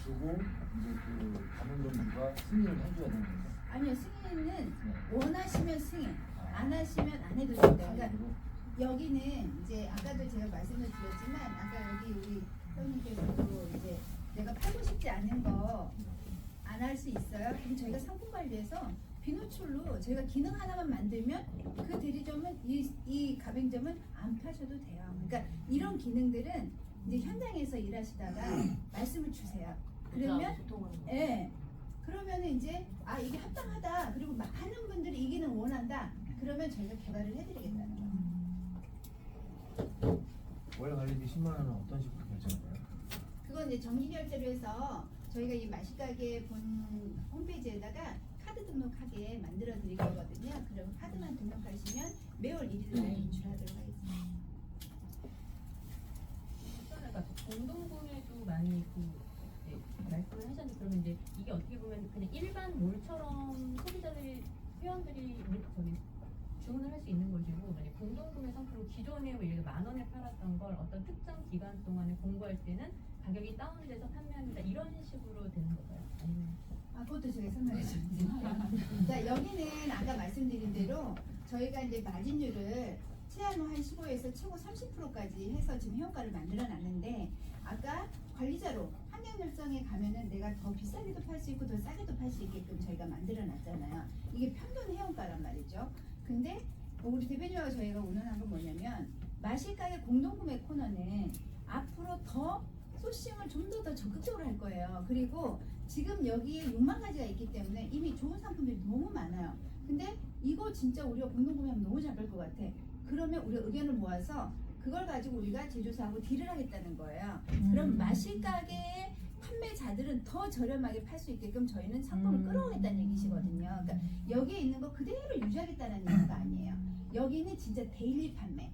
H: 주고 이제 그 가맹점주가 승인을 해줘야 되는 거죠.
C: 아니요, 승인은
H: 네.
C: 원하시면 승인, 안 하시면 안 해도 된다. 그러니까
H: 아니고
C: 여기는 이제 아까도 제가 말씀을 드렸지만 아까 여기 우리 회원님께서도 이제 내가 팔고 싶지 않은 거 안 할 수 있어요. 그럼 저희가 상품 관리에서 비노출로 저희가 기능 하나만 만들면 그 대리점은 이 가맹점은 안 파셔도 돼요. 그러니까 이런 기능들은 이제 현장에서 일하시다가 말씀을 주세요. 그러면 예. 그러면은 이제 아 이게 합당하다. 그리고 많은 분들이 이 기능 원한다. 그러면 저희가 개발을 해드리겠다는 거예요.
D: 월 관리비 10만 원은 어떤 식으로 결제할까요?
C: 그건 이제 정기 결제로 해서 저희가 이 맛있가게 본 홈페이지에다가 카드 등록하게 만들어 드릴 거거든요. 그럼 카드만 등록하시면 매월 1일 날 인출하도록 하겠습니다.
I: 공동구매도 많이 말씀을 하셨는데 그러면 이제 이게 어떻게 보면 그냥 일반 몰처럼 소비자들이 회원들이 주문을 할 수 있는 것이고 만약 공동구매 상품 기존에 뭐 예를 들어 10,000원에 팔았던 걸 어떤 특정 기간 동안에 공고할 때는 가격이 다운돼서 판매합니다 이런 식으로 되는 건가요? 아니면
C: 그것도 제가 설명해 드릴게요. 자, 여기는 아까 말씀드린 대로 저희가 이제 마진율을 최한 15에서 최고 30%까지 해서 지금 회원가를 만들어 놨는데 아까 관리자로 환경열성에 가면은 내가 더 비싸게도 팔 수 있고 더 싸게도 팔 수 있게끔 저희가 만들어 놨잖아요. 이게 평균 회원가란 말이죠. 근데 우리 대표님하고 저희가 오늘 한 건 뭐냐면 마실가게 공동구매 코너는 앞으로 더
J: 소싱을 좀 더 적극적으로 할 거예요. 그리고 지금 여기에 6만 가지가 있기 때문에 이미 좋은 상품들이 너무 많아요. 근데 이거 진짜 우리가 공동구매하면 너무 잘 될 것 같아. 그러면 우리 의견을 모아서 그걸 가지고 우리가 제조사하고 딜을 하겠다는 거예요. 그럼 마실가게 판매자들은 더 저렴하게 팔 수 있게끔 저희는 상품을 끌어오겠다는 얘기시거든요. 그러니까 여기에 있는 거 그대로 유지하겠다는 얘기가 아니에요. 여기는 진짜 데일리 판매.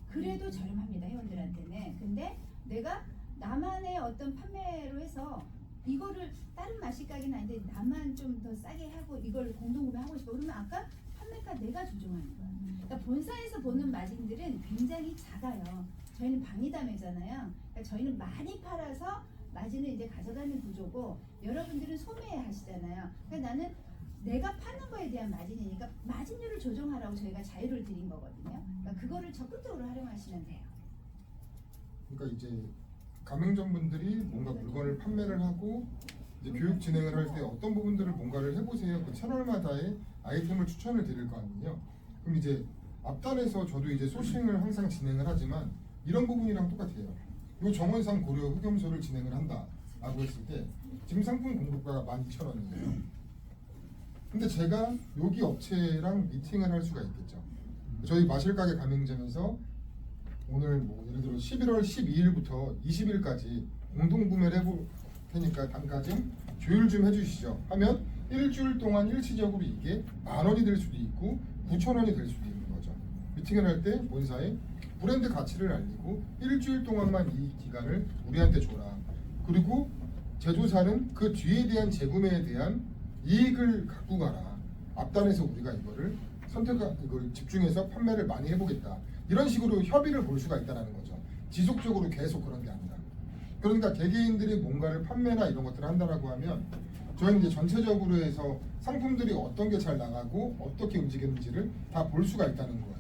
J: 그래도 저렴합니다, 회원들한테는. 근데 내가 나만의 어떤 판매로 해서 이거를 다른 마실가게는 아닌데 나만 좀 더 싸게 하고 이걸 공동구매하고 싶어. 그러면 아까 판매가 내가 조정하는 거야. 그러니까 본사에서 보는 마진들은 굉장히 작아요. 저희는 방위담회잖아요. 그러니까 저희는 많이 팔아서 마진을 이제 가져가는 구조고 여러분들은 소매하시잖아요. 그러니까 나는 내가 파는 거에 대한 마진이니까 마진율을 조정하라고 저희가 자유를 드린 거거든요. 그러니까 그거를 적극적으로 활용하시면 돼요.
A: 그러니까 이제 가맹점분들이 뭔가 물건을 판매를 하고 이제 교육 진행을 할 때 어떤 부분들을 뭔가를 해보세요. 그 채널마다의 아이템을 추천을 드릴 거 아니에요. 그럼 이제 앞단에서 저도 이제 소싱을 항상 진행을 하지만 이런 부분이랑 똑같아요. 요 정원상 고려 흑염소를 진행을 한다라고 했을 때 지금 상품 공급가가 12,000원이에요. 근데 제가 여기 업체랑 미팅을 할 수가 있겠죠. 저희 마실가게 가맹점에서 오늘 뭐 예를 들어 11월 12일부터 20일까지 공동구매를 해볼 테니까 단가 좀 조율 좀 해주시죠 하면 일주일 동안 일시적으로 이게 10,000원이 될 수도 있고 9,000원이 될 수도 있는 거죠. 미팅을 할 때 본사에 브랜드 가치를 알리고 일주일 동안만 이 기간을 우리한테 줘라. 그리고 제조사는 그 뒤에 대한 재구매에 대한 이익을 갖고 가라. 앞단에서 우리가 이걸 집중해서 판매를 많이 해보겠다. 이런 식으로 협의를 볼 수가 있다는 거죠. 지속적으로 계속 그런 게 아니라. 그러니까 개개인들이 뭔가를 판매나 이런 것들을 한다라고 하면 저희는 이제 전체적으로 해서 상품들이 어떤 게 잘 나가고 어떻게 움직이는지를 다 볼 수가 있다는 거예요.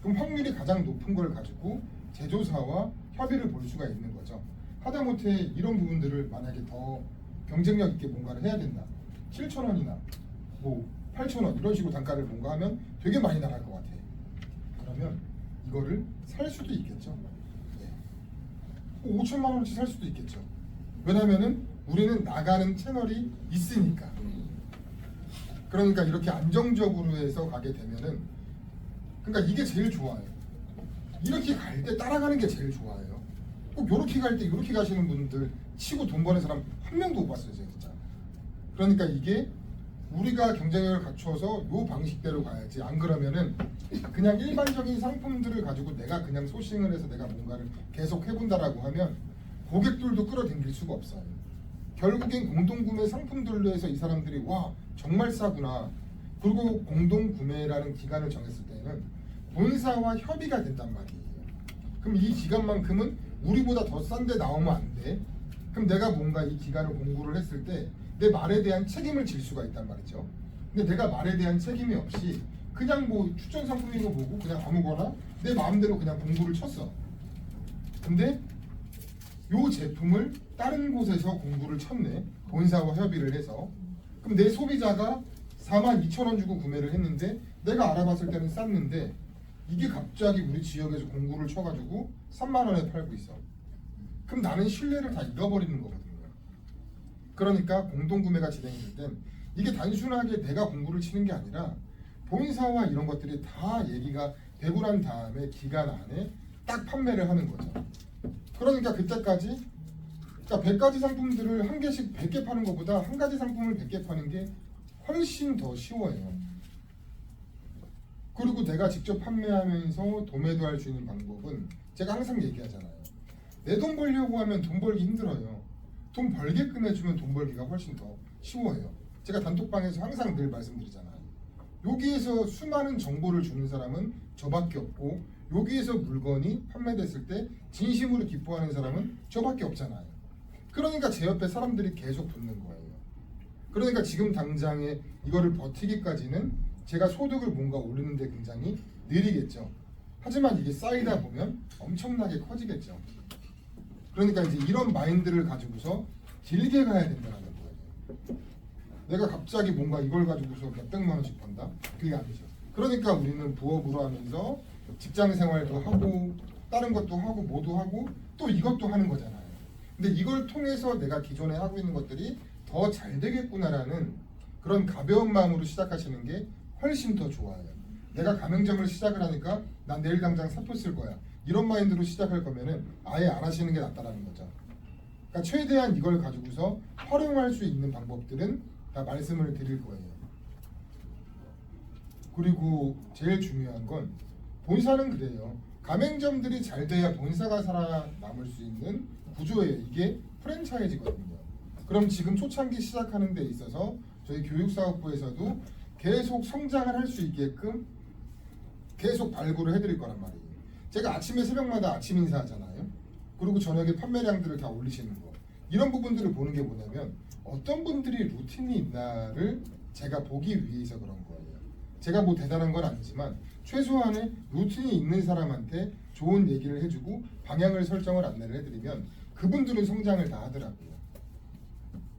A: 그럼 확률이 가장 높은 걸 가지고 제조사와 협의를 볼 수가 있는 거죠. 하다못해 이런 부분들을 만약에 더 경쟁력 있게 뭔가를 해야 된다. 7,000원이나 뭐 8,000원 이런 식으로 단가를 뭔가 하면 되게 많이 나갈 것 같아요. 그러면 이거를 살 수도 있겠죠. 네. 5천만 원어치 살 수도 있겠죠. 왜냐면은 우리는 나가는 채널이 있으니까. 그러니까 이렇게 안정적으로 해서 가게 되면은 그러니까 이게 제일 좋아요. 이렇게 갈 때 따라가는 게 제일 좋아요. 꼭 이렇게 갈 때 이렇게 가시는 분들 치고 돈 버는 사람 한 명도 못 봤어요, 진짜. 그러니까 이게 우리가 경쟁력을 갖춰서 요 방식대로 가야지. 안 그러면은 그냥 일반적인 상품들을 가지고 내가 그냥 소싱을 해서 내가 뭔가를 계속 해본다라고 하면 고객들도 끌어당길 수가 없어요. 결국엔 공동구매 상품들로 해서 이 사람들이 와 정말 싸구나. 그리고 공동구매라는 기간을 정했을 때는 본사와 협의가 된단 말이에요. 그럼 이 기간만큼은 우리보다 더 싼데 나오면 안 돼. 그럼 내가 뭔가 이 기간을 공고를 했을 때 내 말에 대한 책임을 질 수가 있단 말이죠. 근데 내가 말에 대한 책임이 없이 그냥 뭐 추천 상품이고 뭐고 그냥 아무거나 내 마음대로 그냥 공고를 쳤어. 근데 요 제품을 다른 곳에서 공고를 쳤네. 본사와 협의를 해서. 그럼 내 소비자가 42,000원 주고 구매를 했는데 내가 알아봤을 때는 쌌는데 이게 갑자기 우리 지역에서 공고를 쳐가지고 3만 원에 팔고 있어. 그럼 나는 신뢰를 다 잃어버리는 거거든요. 그러니까 공동구매가 진행이 될 땐 이게 단순하게 내가 공고를 치는 게 아니라 본사와 이런 것들이 다 얘기가 되고 난 다음에 기간 안에 딱 판매를 하는 거죠. 그러니까 그때까지 그러니까 100가지 상품들을 한 개씩 100개 파는 것보다 한 가지 상품을 100개 파는 게 훨씬 더 쉬워요. 그리고 내가 직접 판매하면서 도매도 할 수 있는 방법은 제가 항상 얘기하잖아요. 내 돈 벌려고 하면 돈 벌기 힘들어요. 돈 벌게끔 해주면 돈 벌기가 훨씬 더 쉬워요. 제가 단톡방에서 항상 늘 말씀드리잖아요. 여기에서 수많은 정보를 주는 사람은 저밖에 없고 여기에서 물건이 판매됐을 때 진심으로 기뻐하는 사람은 저밖에 없잖아요. 그러니까 제 옆에 사람들이 계속 붙는 거예요. 그러니까 지금 당장에 이거를 버티기까지는 제가 소득을 뭔가 올리는데 굉장히 느리겠죠. 하지만 이게 쌓이다 보면 엄청나게 커지겠죠. 그러니까 이제 이런 마인드를 가지고서 길게 가야 된다는 거예요. 내가 갑자기 뭔가 이걸 가지고서 몇백만 원씩 번다? 그게 아니죠. 그러니까 우리는 부업으로 하면서 직장 생활도 하고 다른 것도 하고 뭐도 하고 또 이것도 하는 거잖아요. 근데 이걸 통해서 내가 기존에 하고 있는 것들이 더 잘 되겠구나라는 그런 가벼운 마음으로 시작하시는 게 훨씬 더 좋아요. 내가 가맹점을 시작을 하니까 난 내일 당장 사표 쓸 거야. 이런 마인드로 시작할 거면은 아예 안 하시는 게 낫다라는 거죠. 그러니까 최대한 이걸 가지고서 활용할 수 있는 방법들은 다 말씀을 드릴 거예요. 그리고 제일 중요한 건 본사는 그래요. 가맹점들이 잘 돼야 본사가 살아남을 수 있는 구조예요. 이게 프랜차이즈거든요. 그럼 지금 초창기 시작하는 데 있어서 저희 교육사업부에서도 계속 성장을 할 수 있게끔 계속 발굴을 해드릴 거란 말이에요. 제가 아침에 새벽마다 아침 인사하잖아요. 그리고 저녁에 판매량들을 다 올리시는 거. 이런 부분들을 보는 게 뭐냐면 어떤 분들이 루틴이 있나를 제가 보기 위해서 그런 거예요. 제가 뭐 대단한 건 아니지만 최소한의 루틴이 있는 사람한테 좋은 얘기를 해주고 방향을 설정을 안내를 해드리면 그분들은 성장을 다 하더라고요.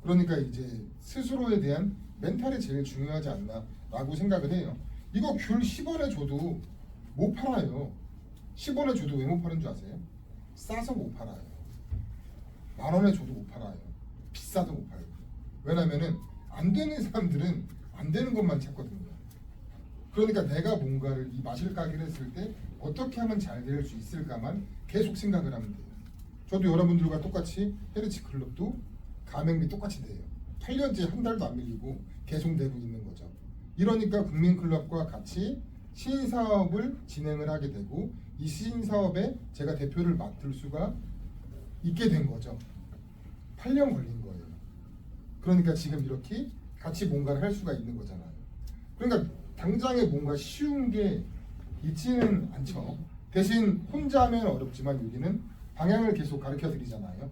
A: 그러니까 이제 스스로에 대한 멘탈이 제일 중요하지 않나 라고 생각을 해요. 이거 귤 10원에 줘도 못 팔아요. 10원에 줘도 왜 못 파는 줄 아세요? 싸서 못 팔아요. 만원에 줘도 못 팔아요. 비싸도 못 팔고. 왜냐면은 안 되는 사람들은 안 되는 것만 찾거든요. 그러니까 내가 뭔가를 이 마실 가게를 했을 때 어떻게 하면 잘 될 수 있을까만 계속 생각을 하면 돼요. 저도 여러분들과 똑같이 헤르치 클럽도 가맹비 똑같이 돼요. 8년째 한 달도 안 밀리고 계속 내고 있는 거죠. 이러니까 국민클럽과 같이 신사업을 진행을 하게 되고 이 신사업에 제가 대표를 맡을 수가 있게 된 거죠. 8년 걸린 거예요. 그러니까 지금 이렇게 같이 뭔가를 할 수가 있는 거잖아요. 그러니까 당장에 뭔가 쉬운 게 있지는 않죠. 대신 혼자 하면 어렵지만 여기는 방향을 계속 가르쳐 드리잖아요.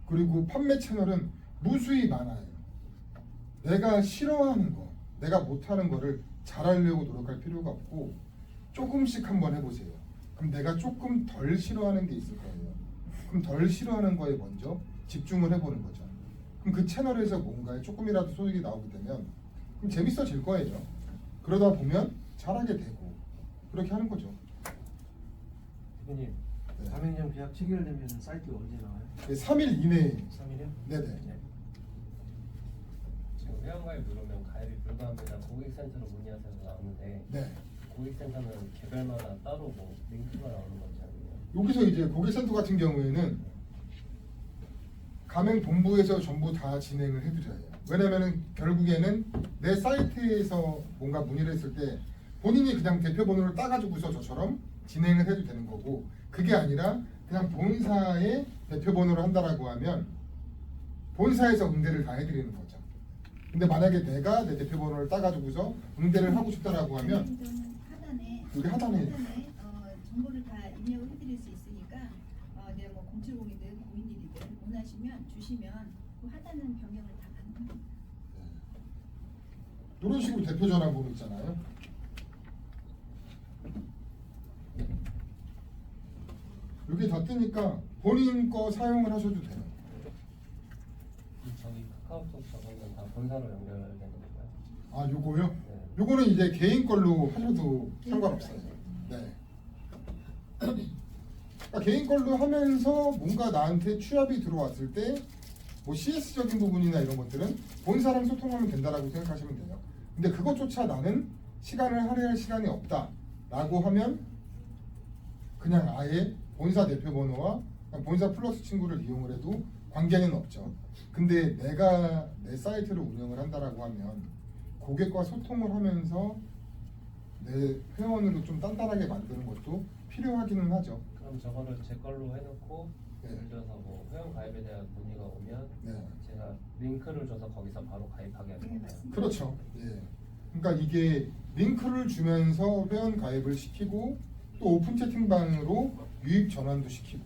A: 그리고 판매 채널은 무수히 많아요. 내가 싫어하는 거, 내가 못하는 거를 잘하려고 노력할 필요가 없고 조금씩 한번 해보세요. 그럼 내가 조금 덜 싫어하는 게 있을 거예요. 그럼 덜 싫어하는 거에 먼저 집중을 해보는 거죠. 그럼 그 채널에서 뭔가에 조금이라도 소득이 나오게 되면 그럼 재밌어질 거예요. 그러다 보면 잘하게 되고 그렇게 하는 거죠.
D: 대표님,
A: 네.
D: 가맹점 계약 체결되면 사이트가 언제 나와요?
A: 3일 이내에.
D: 3일이요?
A: 네네.
G: 지금 회원가입 누르면 가입이 불가합니다. 고객센터로 문의하세요 나오는데
A: 네.
G: 고객센터는 개별마다 따로 뭐 링크가 나오는 건지 아니면
A: 여기서 이제 고객센터 같은 경우에는 가맹 본부에서 전부 다 진행을 해드려요. 왜냐면은 결국에는 내 사이트에서 뭔가 문의를 했을 때 본인이 그냥 대표 번호를 따가지고서 저처럼 진행을 해도 되는 거고 그게 아니라 그냥 본사의 대표 번호를 한다라고 하면 본사에서 응대를 다 해드리는 거죠. 근데 만약에 내가 내 대표 번호를 따가지고서 응대를 하고 싶다라고 하면
J: 가맹점은 하단에
A: 여기 하단에
J: 정보를 다 입력을 해드릴 수 있으니까 내가 뭐 070이든 911이든 원하시면 주시면 그 하단은 변경을 다 가능합니다.
A: 이런 식으로 대표 전화번호 있잖아요. 여기 다 뜨니까 본인 거 사용을 하셔도 돼요.
G: 저기 카카오톡 저거는 다 본사로 연결되는 건가요?
A: 아, 요거요?
G: 네.
A: 요거는 이제 개인 걸로 하셔도 상관없어요. 네. 그러니까 개인 걸로 하면서 뭔가 나한테 취합이 들어왔을 때 뭐 CS적인 부분이나 이런 것들은 본사랑 소통하면 된다라고 생각하시면 돼요. 근데 그것조차 나는 시간을 할애할 시간이 없다라고 하면 그냥 아예 본사 대표 번호와 본사 플러스 친구를 이용을 해도 관계는 없죠. 근데 내가 내 사이트를 운영을 한다라고 하면 고객과 소통을 하면서 내 회원으로 좀 단단하게 만드는 것도 필요하기는 하죠.
G: 그럼 저거를 제 걸로 해놓고
A: 네.
G: 예를 들어서 뭐 회원 가입에 대한 문의가 오면
A: 네.
G: 제가 링크를 줘서 거기서 바로 가입하게 하는 건가요?
A: 그렇죠. 예. 그러니까 이게 링크를 주면서 회원 가입을 시키고 또 오픈 채팅방으로 유입 전환도 시키고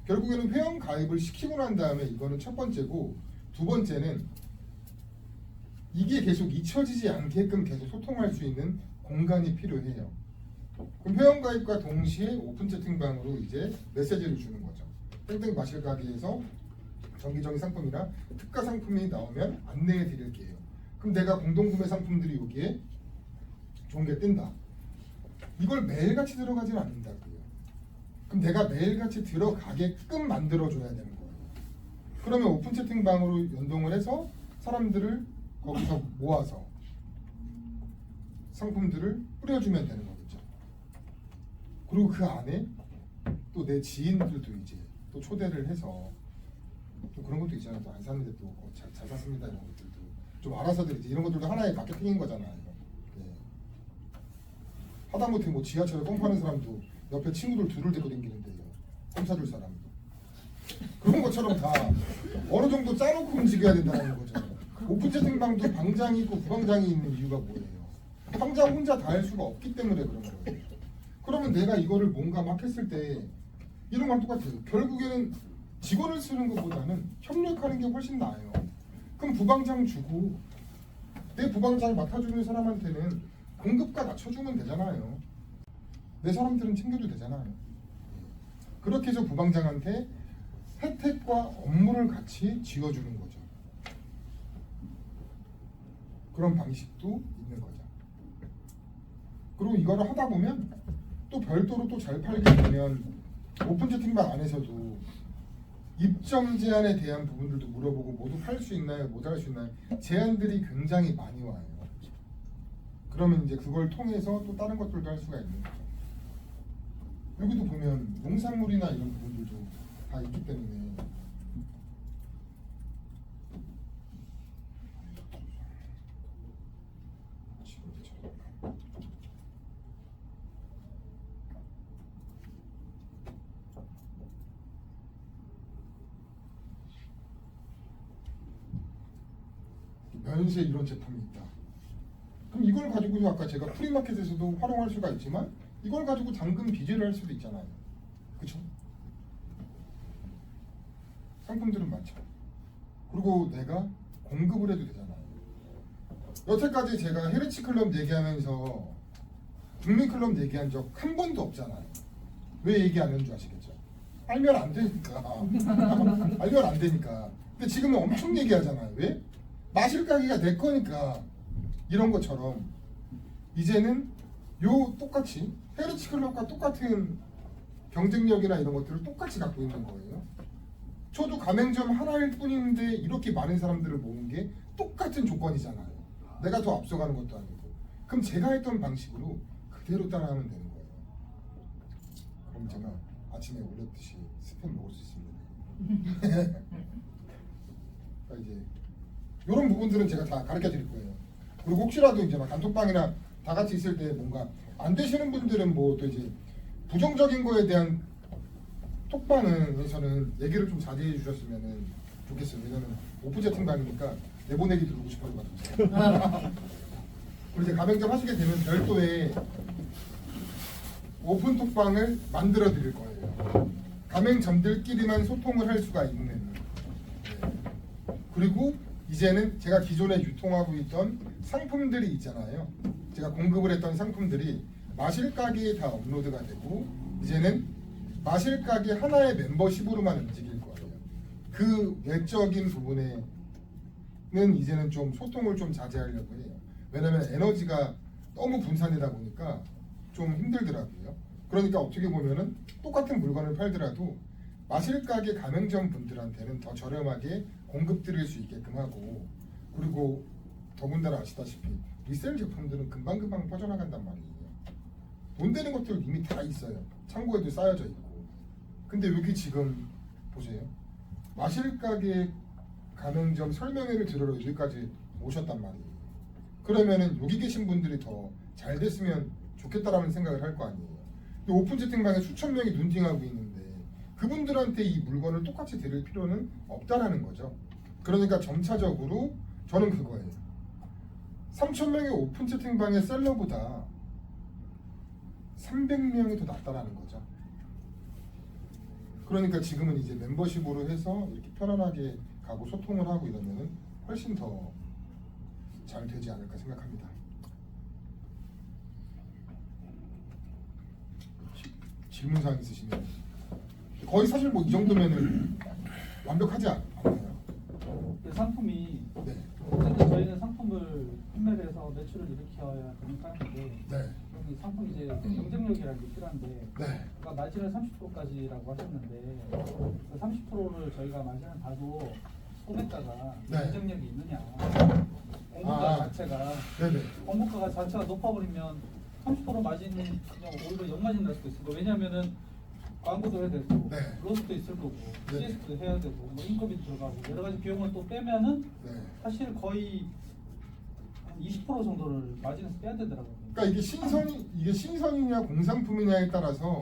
A: 결국에는 회원 가입을 시키고 난 다음에 이거는 첫 번째고 두 번째는 이게 계속 잊혀지지 않게끔 계속 소통할 수 있는 공간이 필요해요. 그럼 회원 가입과 동시에 오픈 채팅방으로 이제 메시지를 주는 거죠. 땡땡 마실 가게에서 정기적인 상품이나 특가 상품이 나오면 안내해 드릴게요. 그럼 내가 공동구매 상품들이 여기에 좋은 게 뜬다. 이걸 매일같이 들어가지는 않는다고요. 그럼 내가 매일같이 들어가게끔 만들어줘야 되는 거예요. 그러면 오픈 채팅방으로 연동을 해서 사람들을 거기서 모아서 상품들을 뿌려주면 되는 거겠죠. 그리고 그 안에 또 내 지인들도 이제 또 초대를 해서 또 그런 것도 있잖아요. 또 안 샀는데 또 잘 샀습니다 이런 것들도 좀 알아서들 이제 이런 것들도 하나의 마케팅인 거잖아요. 네. 하다못해 뭐 지하철에 껌 파는 사람도 옆에 친구들 둘을 데리고 다니는데요. 껌 사줄 사람도 그런 것처럼 다 어느 정도 짜놓고 움직여야 된다는 거죠. 오픈 채팅방도 방장이 있고 부방장이 있는 이유가 뭐예요? 방장 혼자 다 할 수가 없기 때문에 그런 거예요. 그러면 내가 이거를 뭔가 막 했을 때 이런 건 똑같아요. 결국에는 직원을 쓰는 것보다는 협력하는 게 훨씬 나아요. 그럼 부방장 주고 내 부방장 맡아주는 사람한테는 공급가 낮춰주면 되잖아요. 내 사람들은 챙겨도 되잖아요. 그렇게 해서 부방장한테 혜택과 업무를 같이 지어주는 거죠. 그런 방식도 있는 거죠. 그리고 이거를 하다 보면 또 별도로 또 잘 팔게 되면 오픈 채팅방 안에서도 입점 제한에 대한 부분들도 물어보고 모두 팔 수 있나요? 못 할 수 있나요? 제한들이 굉장히 많이 와요. 그러면 이제 그걸 통해서 또 다른 것들도 할 수가 있는 거죠. 여기도 보면 농산물이나 이런 부분들도 다 있기 때문에 면세 이런 제품이 있다. 그럼 이걸 가지고 아까 제가 프리마켓에서도 활용할 수가 있지만 이걸 가지고 당근 비제를 할 수도 있잖아요. 그렇죠? 상품들은 많죠. 그리고 내가 공급을 해도 되잖아요. 여태까지 제가 헤르치 클럽 얘기하면서 국민클럽 얘기한 적 한 번도 없잖아요. 왜 얘기 안 하는 줄 아시겠죠? 알면 안 되니까. 알면 안 되니까. 근데 지금은 엄청 얘기하잖아요. 왜? 마실 가게가 내 거니까. 이런 것처럼 이제는 요 똑같이 헤르치 클럽과 똑같은 경쟁력이나 이런 것들을 똑같이 갖고 있는 거예요. 저도 가맹점 하나일 뿐인데 이렇게 많은 사람들을 모은 게 똑같은 조건이잖아요. 내가 더 앞서가는 것도 아니고. 그럼 제가 했던 방식으로 그대로 따라하면 되는 거예요. 그럼 제가 아침에 올렸듯이 스팸 먹을 수 있습니다. 그러니까 이제 이런 부분들은 제가 다 가르쳐 드릴 거예요. 그리고 혹시라도 이제 막 단톡방이나 다 같이 있을 때 뭔가 안 되시는 분들은 뭐 또 이제 부정적인 거에 대한 톡방에서는 얘기를 좀 자제해 주셨으면 좋겠어요. 왜냐면 오픈 채팅방이니까 내보내기 들고 싶어가지고. 그리고 이제 가맹점 하시게 되면 별도의 오픈 톡방을 만들어 드릴 거예요. 가맹점들끼리만 소통을 할 수가 있는. 네. 그리고 이제는 제가 기존에 유통하고 있던 상품들이 있잖아요. 제가 공급을 했던 상품들이 마실 가게에 다 업로드가 되고 이제는 마실 가게 하나의 멤버십으로만 움직일 거예요. 그 외적인 부분에는 이제는 좀 소통을 좀 자제하려고 해요. 왜냐하면 에너지가 너무 분산되다 보니까 좀 힘들더라고요. 그러니까 어떻게 보면은 똑같은 물건을 팔더라도 마실 가게 가맹점 분들한테는 더 저렴하게 공급 드릴 수 있게끔 하고, 그리고 더군다나 아시다시피 리셀 제품들은 금방금방 퍼져나간단 말이에요. 돈 되는 것들 이미 다 있어요. 창고에도 쌓여져 있고. 근데 여기 지금 보세요. 마실 가게 가맹점 설명회를 들으러 여기까지 오셨단 말이에요. 그러면은 여기 계신 분들이 더 잘 됐으면 좋겠다라는 생각을 할 거 아니에요. 근데 오픈 채팅방에 수천 명이 눈팅하고 있는데 그분들한테 이 물건을 똑같이 드릴 필요는 없다라는 거죠. 그러니까 점차적으로 저는 그거예요. 3,000명의 오픈 채팅방의 셀러보다 300명이 더 낫다라는 거죠. 그러니까 지금은 이제 멤버십으로 해서 이렇게 편안하게 가고 소통을 하고 이러면은 훨씬 더 잘 되지 않을까 생각합니다. 질문사항 있으시면 거의 사실 뭐 이 정도면은 완벽하지 않나요?
B: 그 상품이
A: 네.
B: 어쨌든 저희는 상품을 판매를 해서 통해서 매출을 일으켜야 되니까 하는데
A: 네.
B: 여기 상품 이제 경쟁력이라는 게 필요한데
A: 네.
B: 아까 마진을 30%까지라고 하셨는데 그 30%를 저희가 마진을 봐도 소매가가
A: 네.
B: 경쟁력이 있느냐 공급가
A: 아.
B: 자체가
A: 네네.
B: 공급가가 자체가 높아버리면 30% 마진 그냥 오히려 역마진 날 수도 있고 왜냐하면은 광고도 해야 되고
A: 네.
B: 로스도 있을 거고
A: 네.
B: CS도 해야 되고 뭐 인건비 들어가고 여러 가지 비용을 또 빼면은
A: 네.
B: 사실 거의 한 20% 정도를 마진에서 빼야 되더라고요.
A: 그러니까 이게 신선이냐 공산품이냐에 따라서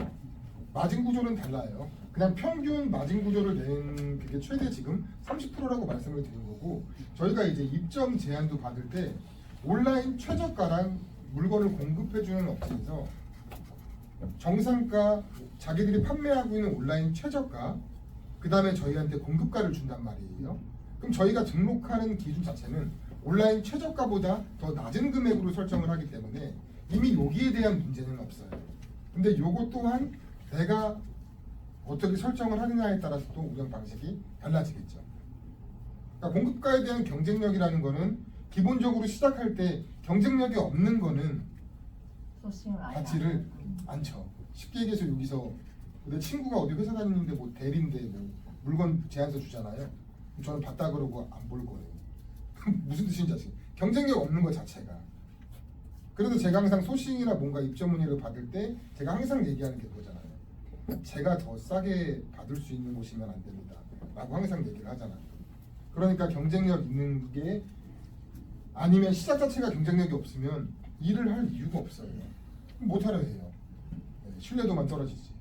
A: 마진 구조는 달라요. 그냥 평균 마진 구조를 낸 그게 최대 지금 30%라고 말씀을 드린 거고 저희가 이제 입점 제한도 받을 때 온라인 최저가랑 물건을 공급해주는 업체에서 정상가 자기들이 판매하고 있는 온라인 최저가 그 다음에 저희한테 공급가를 준단 말이에요. 그럼 저희가 등록하는 기준 자체는 온라인 최저가보다 더 낮은 금액으로 설정을 하기 때문에 이미 여기에 대한 문제는 없어요. 근데 요거 또한 내가 어떻게 설정을 하느냐에 따라서 또 운영 방식이 달라지겠죠. 그러니까 공급가에 대한 경쟁력이라는 거는 기본적으로 시작할 때 경쟁력이 없는 거는
F: 소싱을 아예
A: 가치를
F: 안
A: 안 쳐. 쉽게 얘기해서 여기서 내 친구가 어디 회사 다니는데 뭐 대리인데 뭐 물건 제안서 주잖아요. 그럼 저는 받다 그러고 안 볼 거예요. 무슨 뜻인지 아시죠? 경쟁력 없는 것 자체가. 그래도 제가 항상 소싱이나 뭔가 입점 문의를 받을 때 제가 항상 얘기하는 게 그거잖아요. 제가 더 싸게 받을 수 있는 곳이면 안 됩니다. 라고 항상 얘기를 하잖아요. 그러니까 경쟁력 있는 게 아니면 시작 자체가 경쟁력이 없으면 일을 할 이유가 없어요. 못하려 해요. 네, 신뢰도만 떨어지지.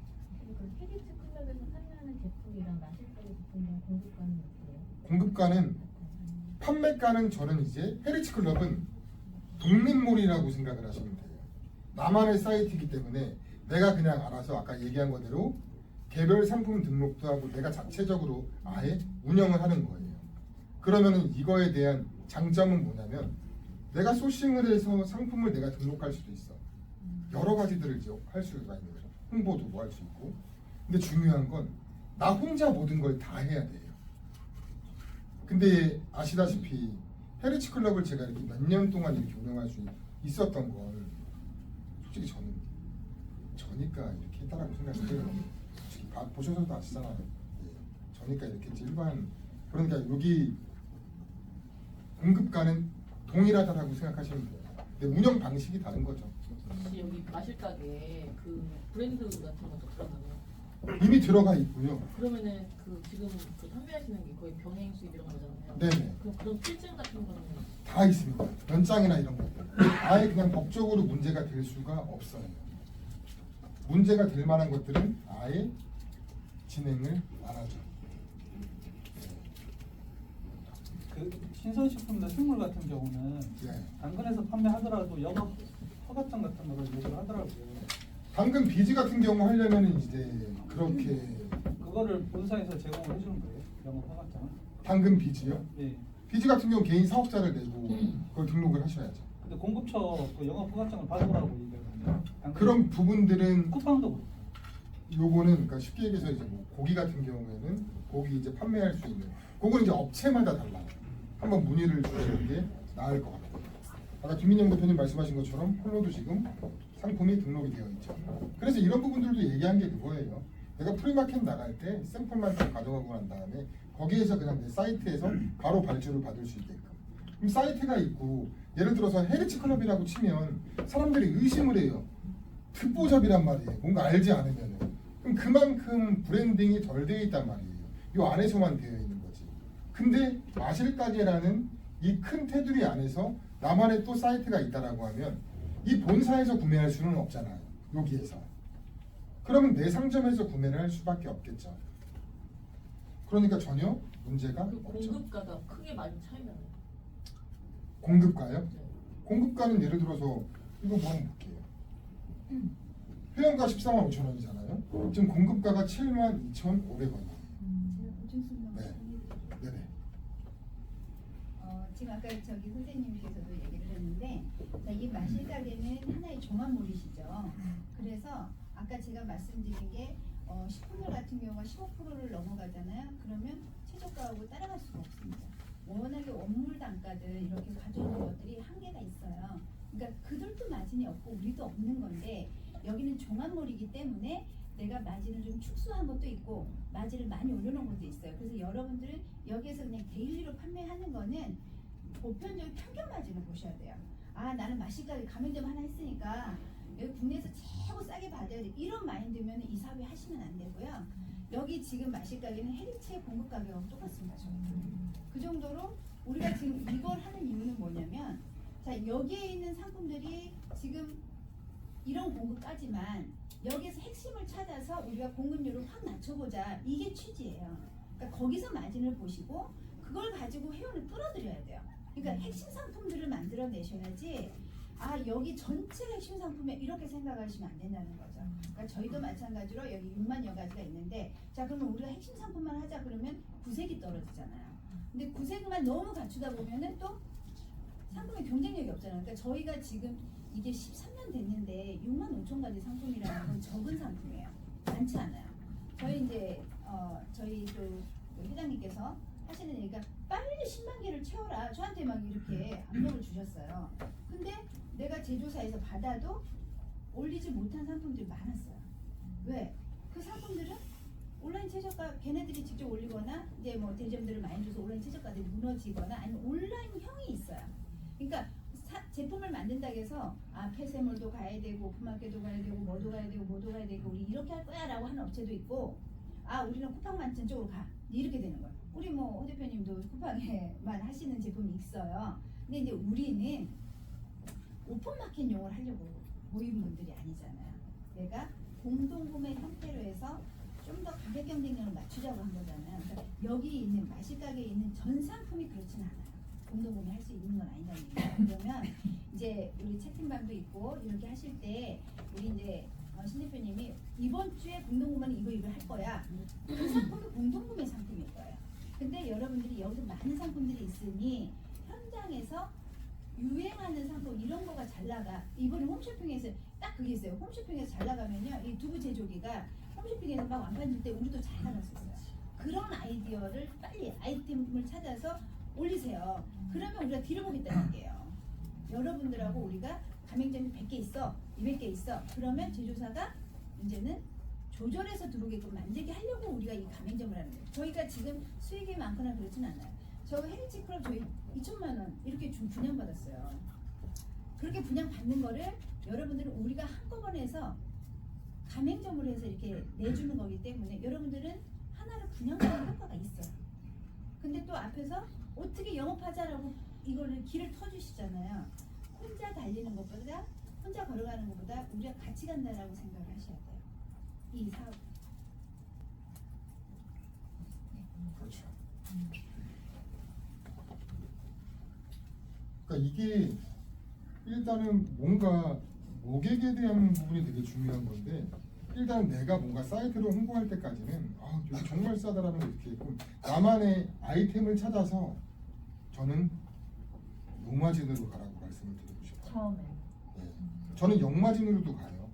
I: 그리고 헤리츠 클럽에서 판매하는 제품이랑 마실거리 제품이랑 공급가는 어때요?
A: 공급가는 판매가는 저는 이제 헤리츠 클럽은 독립몰이라고 생각을 하시면 돼요. 나만의 사이트이기 때문에 내가 그냥 알아서 아까 얘기한 거대로 개별 상품 등록도 하고 내가 자체적으로 아예 운영을 하는 거예요. 그러면은 이거에 대한 장점은 뭐냐면 내가 소싱을 해서 상품을 내가 등록할 수도 있어. 여러 가지들을 이제 할 수가 있는 거죠. 홍보도 뭐 할 수 있고. 근데 중요한 건 나 혼자 모든 걸 다 해야 돼요. 근데 아시다시피 헤리츠 클럽을 제가 이렇게 몇 년 동안 이렇게 운영할 수 있었던 건 솔직히 저니까 이렇게 했다라고 생각해요. 솔직히 보셔서도 아시잖아요. 예, 저니까 이렇게 했지. 일반 그러니까 여기 공급가는 동일하다라고 생각하시면 돼요. 근데 운영 방식이 다른 거죠.
E: 혹시 여기 마실 가게에 그 브랜드 같은 것도 들어가나요?
A: 이미 들어가 있고요.
E: 그러면은 그 지금 그 판매하시는 게 거의 병행 수입 이런 거잖아요.
A: 네네.
E: 그럼 그런 필증 같은 거는
A: 다 있습니다. 연장이나 이런 것들. 아예 그냥 법적으로 문제가 될 수가 없어요. 문제가 될 만한 것들은 아예 진행을 안 하죠.
B: 그 신선식품이나 식물 같은 경우는
A: 네.
B: 당근에서 판매하더라도 영업 허가증 같은 거를 요구를 하더라고요.
A: 당근 비즈 같은 경우 하려면 이제 그렇게
B: 그거를 본사에서 제공을 해주는 거예요. 영업 허가증.
A: 당근 비즈요?
B: 예.
A: 비즈 같은 경우 개인 사업자를 내고 그걸 등록을 하셔야죠.
B: 근데 공급처 그 영업 허가증을 받으라고 얘기하거든요.
A: 그런 부분들은
B: 쿠팡도 그렇고.
A: 요거는 그러니까 쉽게 얘기해서 이제 뭐 고기 같은 경우에는 고기 이제 판매할 수 있는 그거는 이제 업체마다 달라요. 한번 문의를 주시는 게 나을 것 같아요. 아까 김민영 대표님 말씀하신 것처럼 홀로도 지금 상품이 등록이 되어 있죠. 그래서 이런 부분들도 얘기한 게 그거예요. 내가 프리마켓 나갈 때 샘플만 좀 가져가고 난 다음에 거기에서 그냥 내 사이트에서 바로 발주를 받을 수 있게끔. 그럼 사이트가 있고 예를 들어서 헤리츠 클럽이라고 치면 사람들이 의심을 해요. 특보잡이란 말이에요. 뭔가 알지 않으면은. 그럼 그만큼 브랜딩이 덜 되어 있단 말이에요. 요 안에서만 되어 있는 거지. 근데 마실 가게라는 이 큰 테두리 안에서 나만의 또 사이트가 있다라고 하면 이 본사에서 구매할 수는 없잖아요. 여기에서. 그러면 내 상점에서 구매를 할 수밖에 없겠죠. 그러니까 전혀 문제가
E: 그
A: 없죠.
E: 공급가가 크게 많이 차이 나요.
A: 공급가요?
E: 네.
A: 공급가는 예를 들어서 이거 뭐 한번 볼게요. 회원가 14만 5천 원이잖아요. 지금 공급가가 7만 2,500원이에요.
J: 제가 보충 설명
A: 네. 네네.
J: 지금 아까 저기 선생님께서도 얘기를 했는데 자, 이 마실 가게는 하나의 종합몰이시죠. 그래서 아까 제가 말씀드린 게 식품물 같은 경우가 15%를 넘어가잖아요. 그러면 최저가하고 따라갈 수가 없습니다. 워낙에 원물 단가들 이렇게 가져오는 것들이 한계가 있어요. 그러니까 그들도 마진이 없고 우리도 없는 건데 여기는 종합몰이기 때문에 내가 마진을 좀 축소한 것도 있고 마진을 많이 올려놓은 것도 있어요. 그래서 여러분들은 여기에서 그냥 데일리로 판매하는 거는 보편적인 평균 마진을 보셔야 돼요. 아 나는 맛있게 가맹점 하나 했으니까 여기 국내에서 최고 싸게 받아야 돼. 이런 마인드면 이 사업에 하시면 안 되고요. 여기 지금 마실 가게는 헤리츠의 공급 가격하고 똑같습니다. 저희는. 그 정도로 우리가 지금 이걸 하는 이유는 뭐냐면 자 여기에 있는 상품들이 지금 이런 공급까지만 여기에서 핵심을 찾아서 우리가 공급률을 확 낮춰보자 이게 취지예요. 그러니까 거기서 마진을 보시고 그걸 가지고 회원을 끌어들여야 돼요. 그러니까 핵심 상품들을 만들어내셔야지 아 여기 전체가 핵심 상품에 이렇게 생각하시면 안 된다는 거죠. 그러니까 저희도 마찬가지로 여기 6만여 가지가 있는데 자 그러면 우리가 핵심 상품만 하자 그러면 구색이 떨어지잖아요. 근데 구색만 너무 갖추다 보면은 또 상품의 경쟁력이 없잖아요. 그러니까 저희가 지금 이게 13년 됐는데 6만 5천 가지 상품이라는 건 적은 상품이에요. 많지 않아요. 저희 이제 저희 그 회장님께서 하시는 얘기가 빨리 10만 개를 채워라. 저한테 막 이렇게 압력을 주셨어요. 근데 내가 제조사에서 받아도 올리지 못한 상품들이 많았어요. 왜? 그 상품들은 온라인 최저가 걔네들이 직접 올리거나 이제 뭐 대점들을 많이 줘서 온라인 최저가들이 무너지거나 아니면 온라인형이 있어요. 그러니까 제품을 만든다고 해서 아 폐쇄물도 가야 되고 오픈마켓도 가야 되고 뭐도 가야 되고 뭐도 가야 되고 우리 이렇게 할 거야 라고 하는 업체도 있고 아 우리는 쿠팡 만점 쪽으로 가 이렇게 되는 거예요. 우리 뭐 호 대표님도 쿠팡에만 하시는 제품이 있어요. 근데 이제 우리는 오픈마켓용을 하려고 모인 분들이 아니잖아요. 내가 공동구매 형태로 해서 좀 더 가격 경쟁력을 맞추자고 한 거잖아요. 그러니까 여기 있는 마실 가게에 있는 전 상품이 그렇진 않아요. 공동구매 할 수 있는 건 아니다는 얘기예요. 그러면 이제 우리 채팅방도 있고 이렇게 하실 때 우리 이제 신 대표님이 이번 주에 공동구매는 이거 할 거야. 그 상품이 공동구매 상품일 거예요. 근데 여러분들이 여기서 많은 상품들이 있으니 현장에서 유행하는 상품 이런 거가 잘 나가. 이번에 홈쇼핑에서 딱 그게 있어요. 홈쇼핑에서 잘 나가면요. 이 두부 제조기가 홈쇼핑에서 막 완판질 때 우리도 잘 나갈 수 있어요. 그런 아이디어를 빨리 아이템을 찾아서 올리세요. 그러면 우리가 뒤를 보겠다는 얘기예요. 여러분들하고 우리가 가맹점이 100개 있어, 200개 있어. 그러면 제조사가 이제는 조절해서 들어오게끔 만들게 하려고 우리가 이 가맹점을 하는 거예요. 저희가 지금 수익이 많거나 그렇진 않아요. 저 헤리츠 클럽 저희 2천만 원 이렇게 분양받았어요. 그렇게 분양받는 거를 여러분들은 우리가 한꺼번에 해서 가맹점으로 해서 이렇게 내주는 거기 때문에 여러분들은 하나를 분양받는 효과가 있어요. 근데 또 앞에서 어떻게 영업하자라고 이거를 길을 터주시잖아요. 혼자 달리는 것보다 혼자 걸어가는 것보다 우리가 같이 간다라고 생각을 하셔야 돼요. 이 사업.
A: 그렇죠. 그러니까 이게 일단은 뭔가 고객에 대한 부분이 되게 중요한 건데 일단 내가 뭔가 사이트로 홍보할 때까지는 아 이거 정말 싸다라는 거 이렇게 있고 나만의 아이템을 찾아서 저는 노마진으로 가라고 말씀을 드리고 싶어요.
F: 처음에
A: 네. 저는 역마진으로도 가요.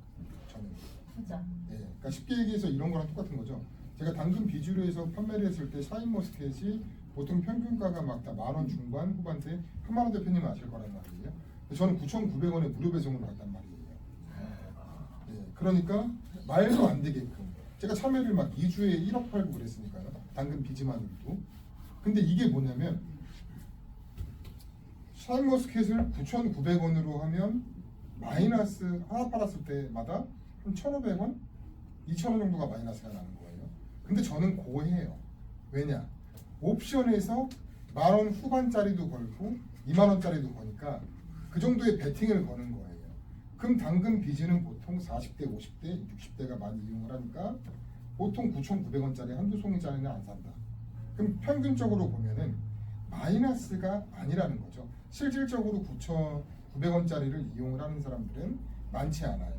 A: 저는.
F: 진짜.
A: 네. 그러니까 쉽게 얘기해서 이런 거랑 똑같은 거죠. 제가 당근 비주로 해서 판매를 했을 때 샤인머스켓이 보통 평균가가 막 다 10,000원 중반 후반대 한만원 대표님은 아실 거란 말이에요. 저는 9,900원에 무료 배송으로 갔단 말이에요. 네. 그러니까 말도 안 되게끔 제가 참외를 막 2주에 1억 팔고 그랬으니까요. 당근 비즈만으로도. 근데 이게 뭐냐면 샤인머스켓을 9,900원으로 하면 마이너스 하나 팔았을 때마다 한 1,500원? 2,000원 정도가 마이너스가 나는 거예요. 근데 저는 고해요. 왜냐? 옵션에서 10,000원 후반짜리도 걸고 20,000원짜리도 거니까 그 정도의 베팅을 거는 거예요. 그럼 당근 비즈는 보통 40대, 50대, 60대가 많이 이용을 하니까 보통 9,900원짜리 한두 송이짜리는 안 산다. 그럼 평균적으로 보면은 마이너스가 아니라는 거죠. 실질적으로 9,900원짜리를 이용을 하는 사람들은 많지 않아요.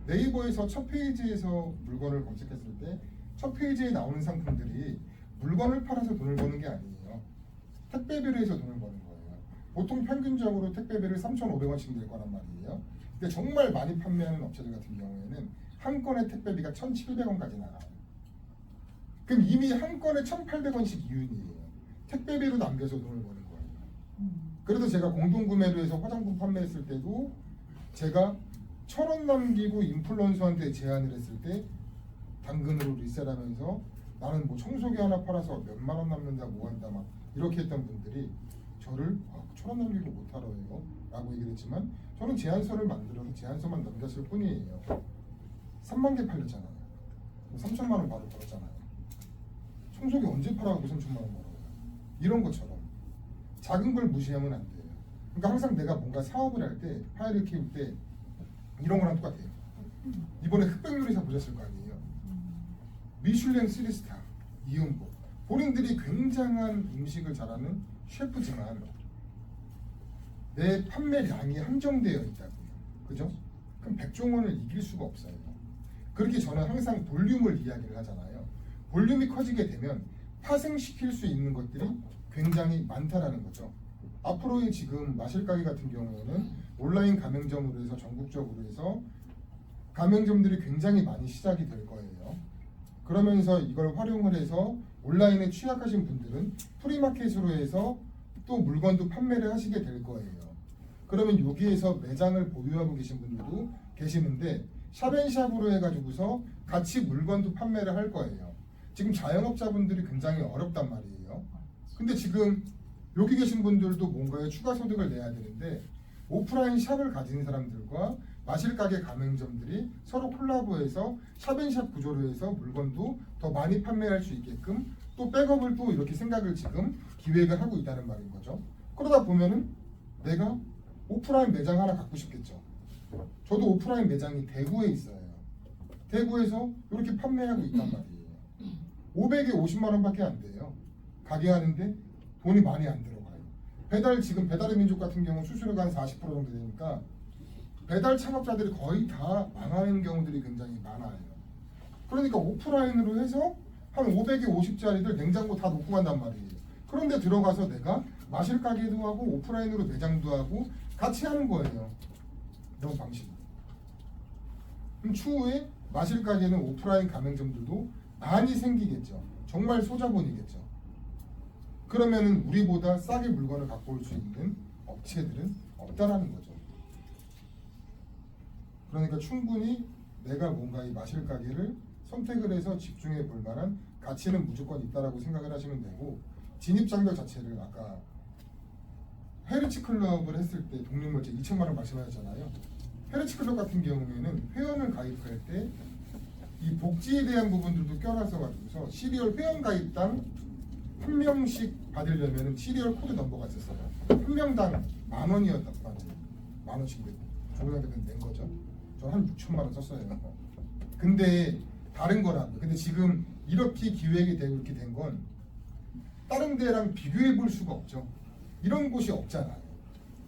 A: 네이버에서 첫 페이지에서 물건을 검색했을 때 첫 페이지에 나오는 상품들이 물건을 팔아서 돈을 버는 게 아니에요. 택배비를 해서 돈을 버는 거예요. 보통 평균적으로 택배비를 3,500원씩 낼 거란 말이에요. 근데 정말 많이 판매하는 업체들 같은 경우에는 한 건의 택배비가 1,700원까지 나가요. 그럼 이미 한 건에 1,800원씩 이윤이에요. 택배비로 남겨서 돈을 버는 그래도 제가 공동구매로 해서 화장품 판매했을 때도 제가 1,000원 남기고 인플루언서한테 제안을 했을 때 당근으로 리셀하면서 나는 뭐 청소기 하나 팔아서 몇만 원 남는다 뭐 한다 막 이렇게 했던 분들이 저를 1,000원 남기고 못 하러 해요 라고 얘기를 했지만 저는 제안서를 만들어서 제안서만 남겼을 뿐이에요. 3만 개 팔렸잖아요. 3천만 원 바로 벌었잖아요. 청소기 언제 팔아가고 3천만 원 벌어요. 이런 것처럼 작은 걸 무시하면 안 돼요. 그러니까 항상 내가 뭔가 사업을 할 때 파일을 키울 때 이런 거랑 똑같아요. 이번에 흑백 요리사 보셨을 거 아니에요. 미슐랭 3스타 이은복 본인들이 굉장한 음식을 잘하는 셰프지만 내 판매량이 한정되어 있다고요. 그죠? 그럼 백종원을 이길 수가 없어요. 그렇게 저는 항상 볼륨을 이야기를 하잖아요. 볼륨이 커지게 되면 파생시킬 수 있는 것들이 굉장히 많다라는 거죠. 앞으로의 지금 마실가게 같은 경우에는 온라인 가맹점으로 해서 전국적으로 해서 가맹점들이 굉장히 많이 시작이 될 거예요. 그러면서 이걸 활용을 해서 온라인에 취약하신 분들은 프리마켓으로 해서 또 물건도 판매를 하시게 될 거예요. 그러면 여기에서 매장을 보유하고 계신 분들도 계시는데 샵앤샵으로 해가지고서 같이 물건도 판매를 할 거예요. 지금 자영업자분들이 굉장히 어렵단 말이에요. 근데 지금 여기 계신 분들도 뭔가에 추가 소득을 내야 되는데 오프라인 샵을 가진 사람들과 마실가게 가맹점들이 서로 콜라보해서 샵앤샵 구조로 해서 물건도 더 많이 판매할 수 있게끔 또 백업을 또 이렇게 생각을 지금 기획을 하고 있다는 말인 거죠. 그러다 보면은 내가 오프라인 매장 하나 갖고 싶겠죠. 저도 오프라인 매장이 대구에 있어요. 대구에서 이렇게 판매하고 있단 말이에요. 500에 50만 원밖에 안 돼요. 가게 하는데 돈이 많이 안 들어가요. 배달 지금 배달의 민족 같은 경우 수수료가 한 40% 정도 되니까 배달 창업자들이 거의 다 망하는 경우들이 굉장히 많아요. 그러니까 오프라인으로 해서 한 500에 50짜리들 냉장고 다 놓고 간단 말이에요. 그런데 들어가서 내가 마실 가게도 하고 오프라인으로 매장도 하고 같이 하는 거예요. 이런 방식. 그럼 추후에 마실 가게는 오프라인 가맹점들도 많이 생기겠죠. 정말 소자본이겠죠. 그러면은 우리보다 싸게 물건을 갖고 올 수 있는 업체들은 없다라는 거죠. 그러니까 충분히 내가 뭔가 이 마실 가게를 선택을 해서 집중해 볼 만한 가치는 무조건 있다라고 생각을 하시면 되고 진입 장벽 자체를 아까 헤르츠 클럽을 했을 때 독립물질 2천만 원 말씀하셨잖아요. 헤르츠 클럽 같은 경우에는 회원을 가입할 때 이 복지에 대한 부분들도 껴놔서 가지고서 시리얼 회원 가입당 한 명씩 받으려면 시리얼 코드 넘버가 있었어요. 한 명당 10,000원이었단 말이에요. 10,000원씩 조그랑대면 낸 거죠. 저 한 6천만 원 썼어요. 근데 다른 거라고요. 근데 지금 이렇게 기획이 되고 이렇게 된 건 다른 데랑 비교해 볼 수가 없죠. 이런 곳이 없잖아요.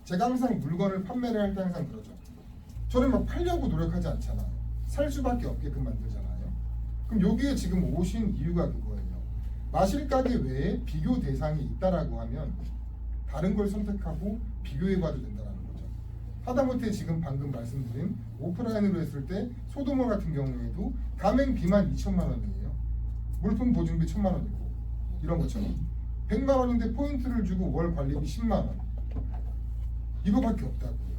A: 제가 항상 물건을 판매를 할 때 항상 그러죠. 저는 막 팔려고 노력하지 않잖아요. 살 수밖에 없게끔 만들잖아요. 그럼 여기에 지금 오신 이유가 그거예요. 마실 가게 외에 비교 대상이 있다라고 하면 다른 걸 선택하고 비교해 봐도 된다는 거죠. 하다못해 지금 방금 말씀드린 오프라인으로 했을 때 소도몰 같은 경우에도 가맹비만 2천만 원이에요. 물품 보증비 1,000만 원이고 이런 것처럼 100만 원인데 포인트를 주고 월 관리비 10만 원 이거밖에 없다고요.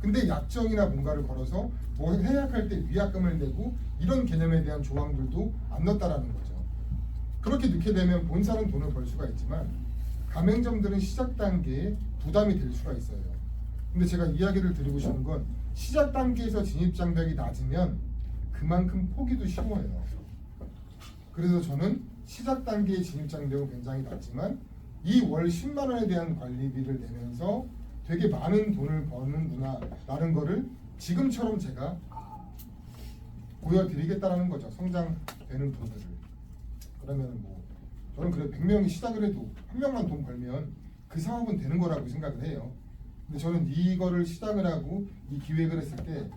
A: 근데 약정이나 뭔가를 걸어서 뭐 해약할 때 위약금을 내고 이런 개념에 대한 조항들도 안 넣었다라는 거죠. 그렇게 넣게 되면 본사는 돈을 벌 수가 있지만 가맹점들은 시작 단계에 부담이 될 수가 있어요. 근데 제가 이야기를 드리고 싶은 건 시작 단계에서 진입 장벽이 낮으면 그만큼 포기도 쉬워요. 그래서 저는 시작 단계의 진입 장벽은 굉장히 낮지만 이 월 10만 원에 대한 관리비를 내면서 되게 많은 돈을 버는구나 라는 거를 지금처럼 제가 보여드리겠다라는 거죠. 성장되는 분들을. 그러면 뭐 저는 그래 100명이 시작을 해도 한 명만 돈 벌면 그 사업은 되는 거라고 생각을 해요. 근데 저는 이거를 시작을 하고 이 기획을 했을 때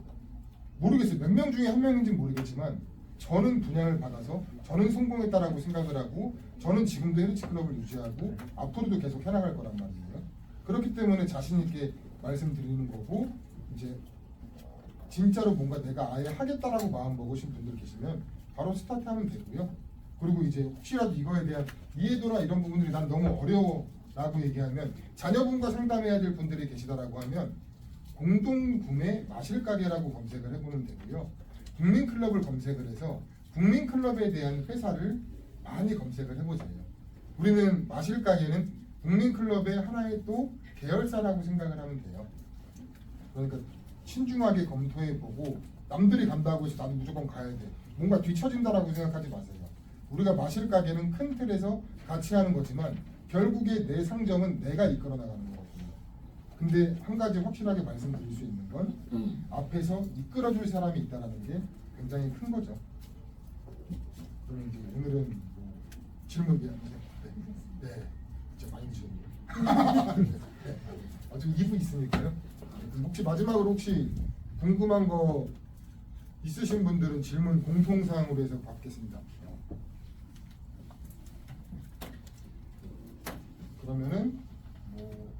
A: 모르겠어요. 몇 명 중에 한 명인지는 모르겠지만 저는 분양을 받아서 저는 성공했다라고 생각을 하고 저는 지금도 헤르츠 클럽을 유지하고 앞으로도 계속 해나갈 거란 말이에요. 그렇기 때문에 자신 있게 말씀드리는 거고 이제 진짜로 뭔가 내가 아예 하겠다라고 마음 먹으신 분들 계시면 바로 스타트하면 되고요. 그리고 이제 혹시라도 이거에 대한 이해도나 이런 부분들이 난 너무 어려워 라고 얘기하면 자녀분과 상담해야 될 분들이 계시다라고 하면 공동구매 마실가게라고 검색을 해보는 되고요. 국민클럽을 검색을 해서 국민클럽에 대한 회사를 많이 검색을 해보세요. 우리는 마실가게는 국민클럽의 하나의 또 계열사라고 생각을 하면 돼요. 그러니까 신중하게 검토해보고 남들이 간다고 해서 나도 무조건 가야 돼. 뭔가 뒤처진다라고 생각하지 마세요. 우리가 마실가게는 큰 틀에서 같이 하는 거지만 결국에 내 상점은 내가 이끌어 나가는 거거든요. 근데 한 가지 확실하게 말씀드릴 수 있는 건 앞에서 이끌어줄 사람이 있다는 게 굉장히 큰 거죠. 그럼 이제 오늘은 뭐 질문 미안해요. 네, 이제 많이 주셨네요. 네. 아직 2부 있으니까요. 혹시 마지막으로 혹시 궁금한 거 있으신 분들은 질문 공통사항으로 해서 받겠습니다. 그러면은 뭐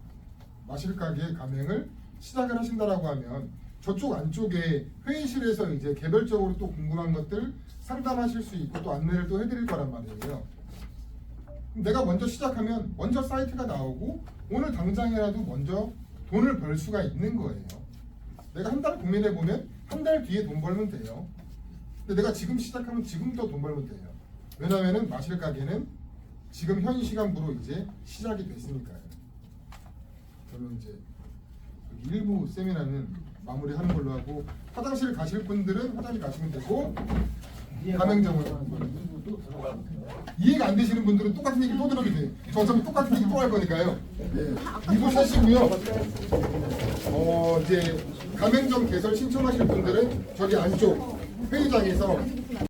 A: 마실가게 가맹을 시작을 하신다라고 하면 저쪽 안쪽에 회의실에서 이제 개별적으로 또 궁금한 것들 상담하실 수 있고 또 안내를 또 해드릴 거란 말이에요. 내가 먼저 시작하면 먼저 사이트가 나오고 오늘 당장이라도 먼저 돈을 벌 수가 있는 거예요. 내가 한 달 고민해보면 한 달 뒤에 돈 벌면 돼요. 근데 내가 지금 시작하면 지금부터 돈 벌면 돼요. 왜냐면은 마실가게는 지금 현 시간부로 이제 시작이 됐으니까요. 저는 이제 일부 세미나는 마무리하는 걸로 하고 화장실 가실 분들은 화장실 가시면 되고 가맹점으로 이해가 안 되시는 분들은 똑같은 얘기 또 들어도 돼요. 저 어차피 똑같은 얘기 또 할 거니까요. 네. 2부 쉬시고요. 이제 가맹점 개설 신청하실 분들은 저기 안쪽 회의장에서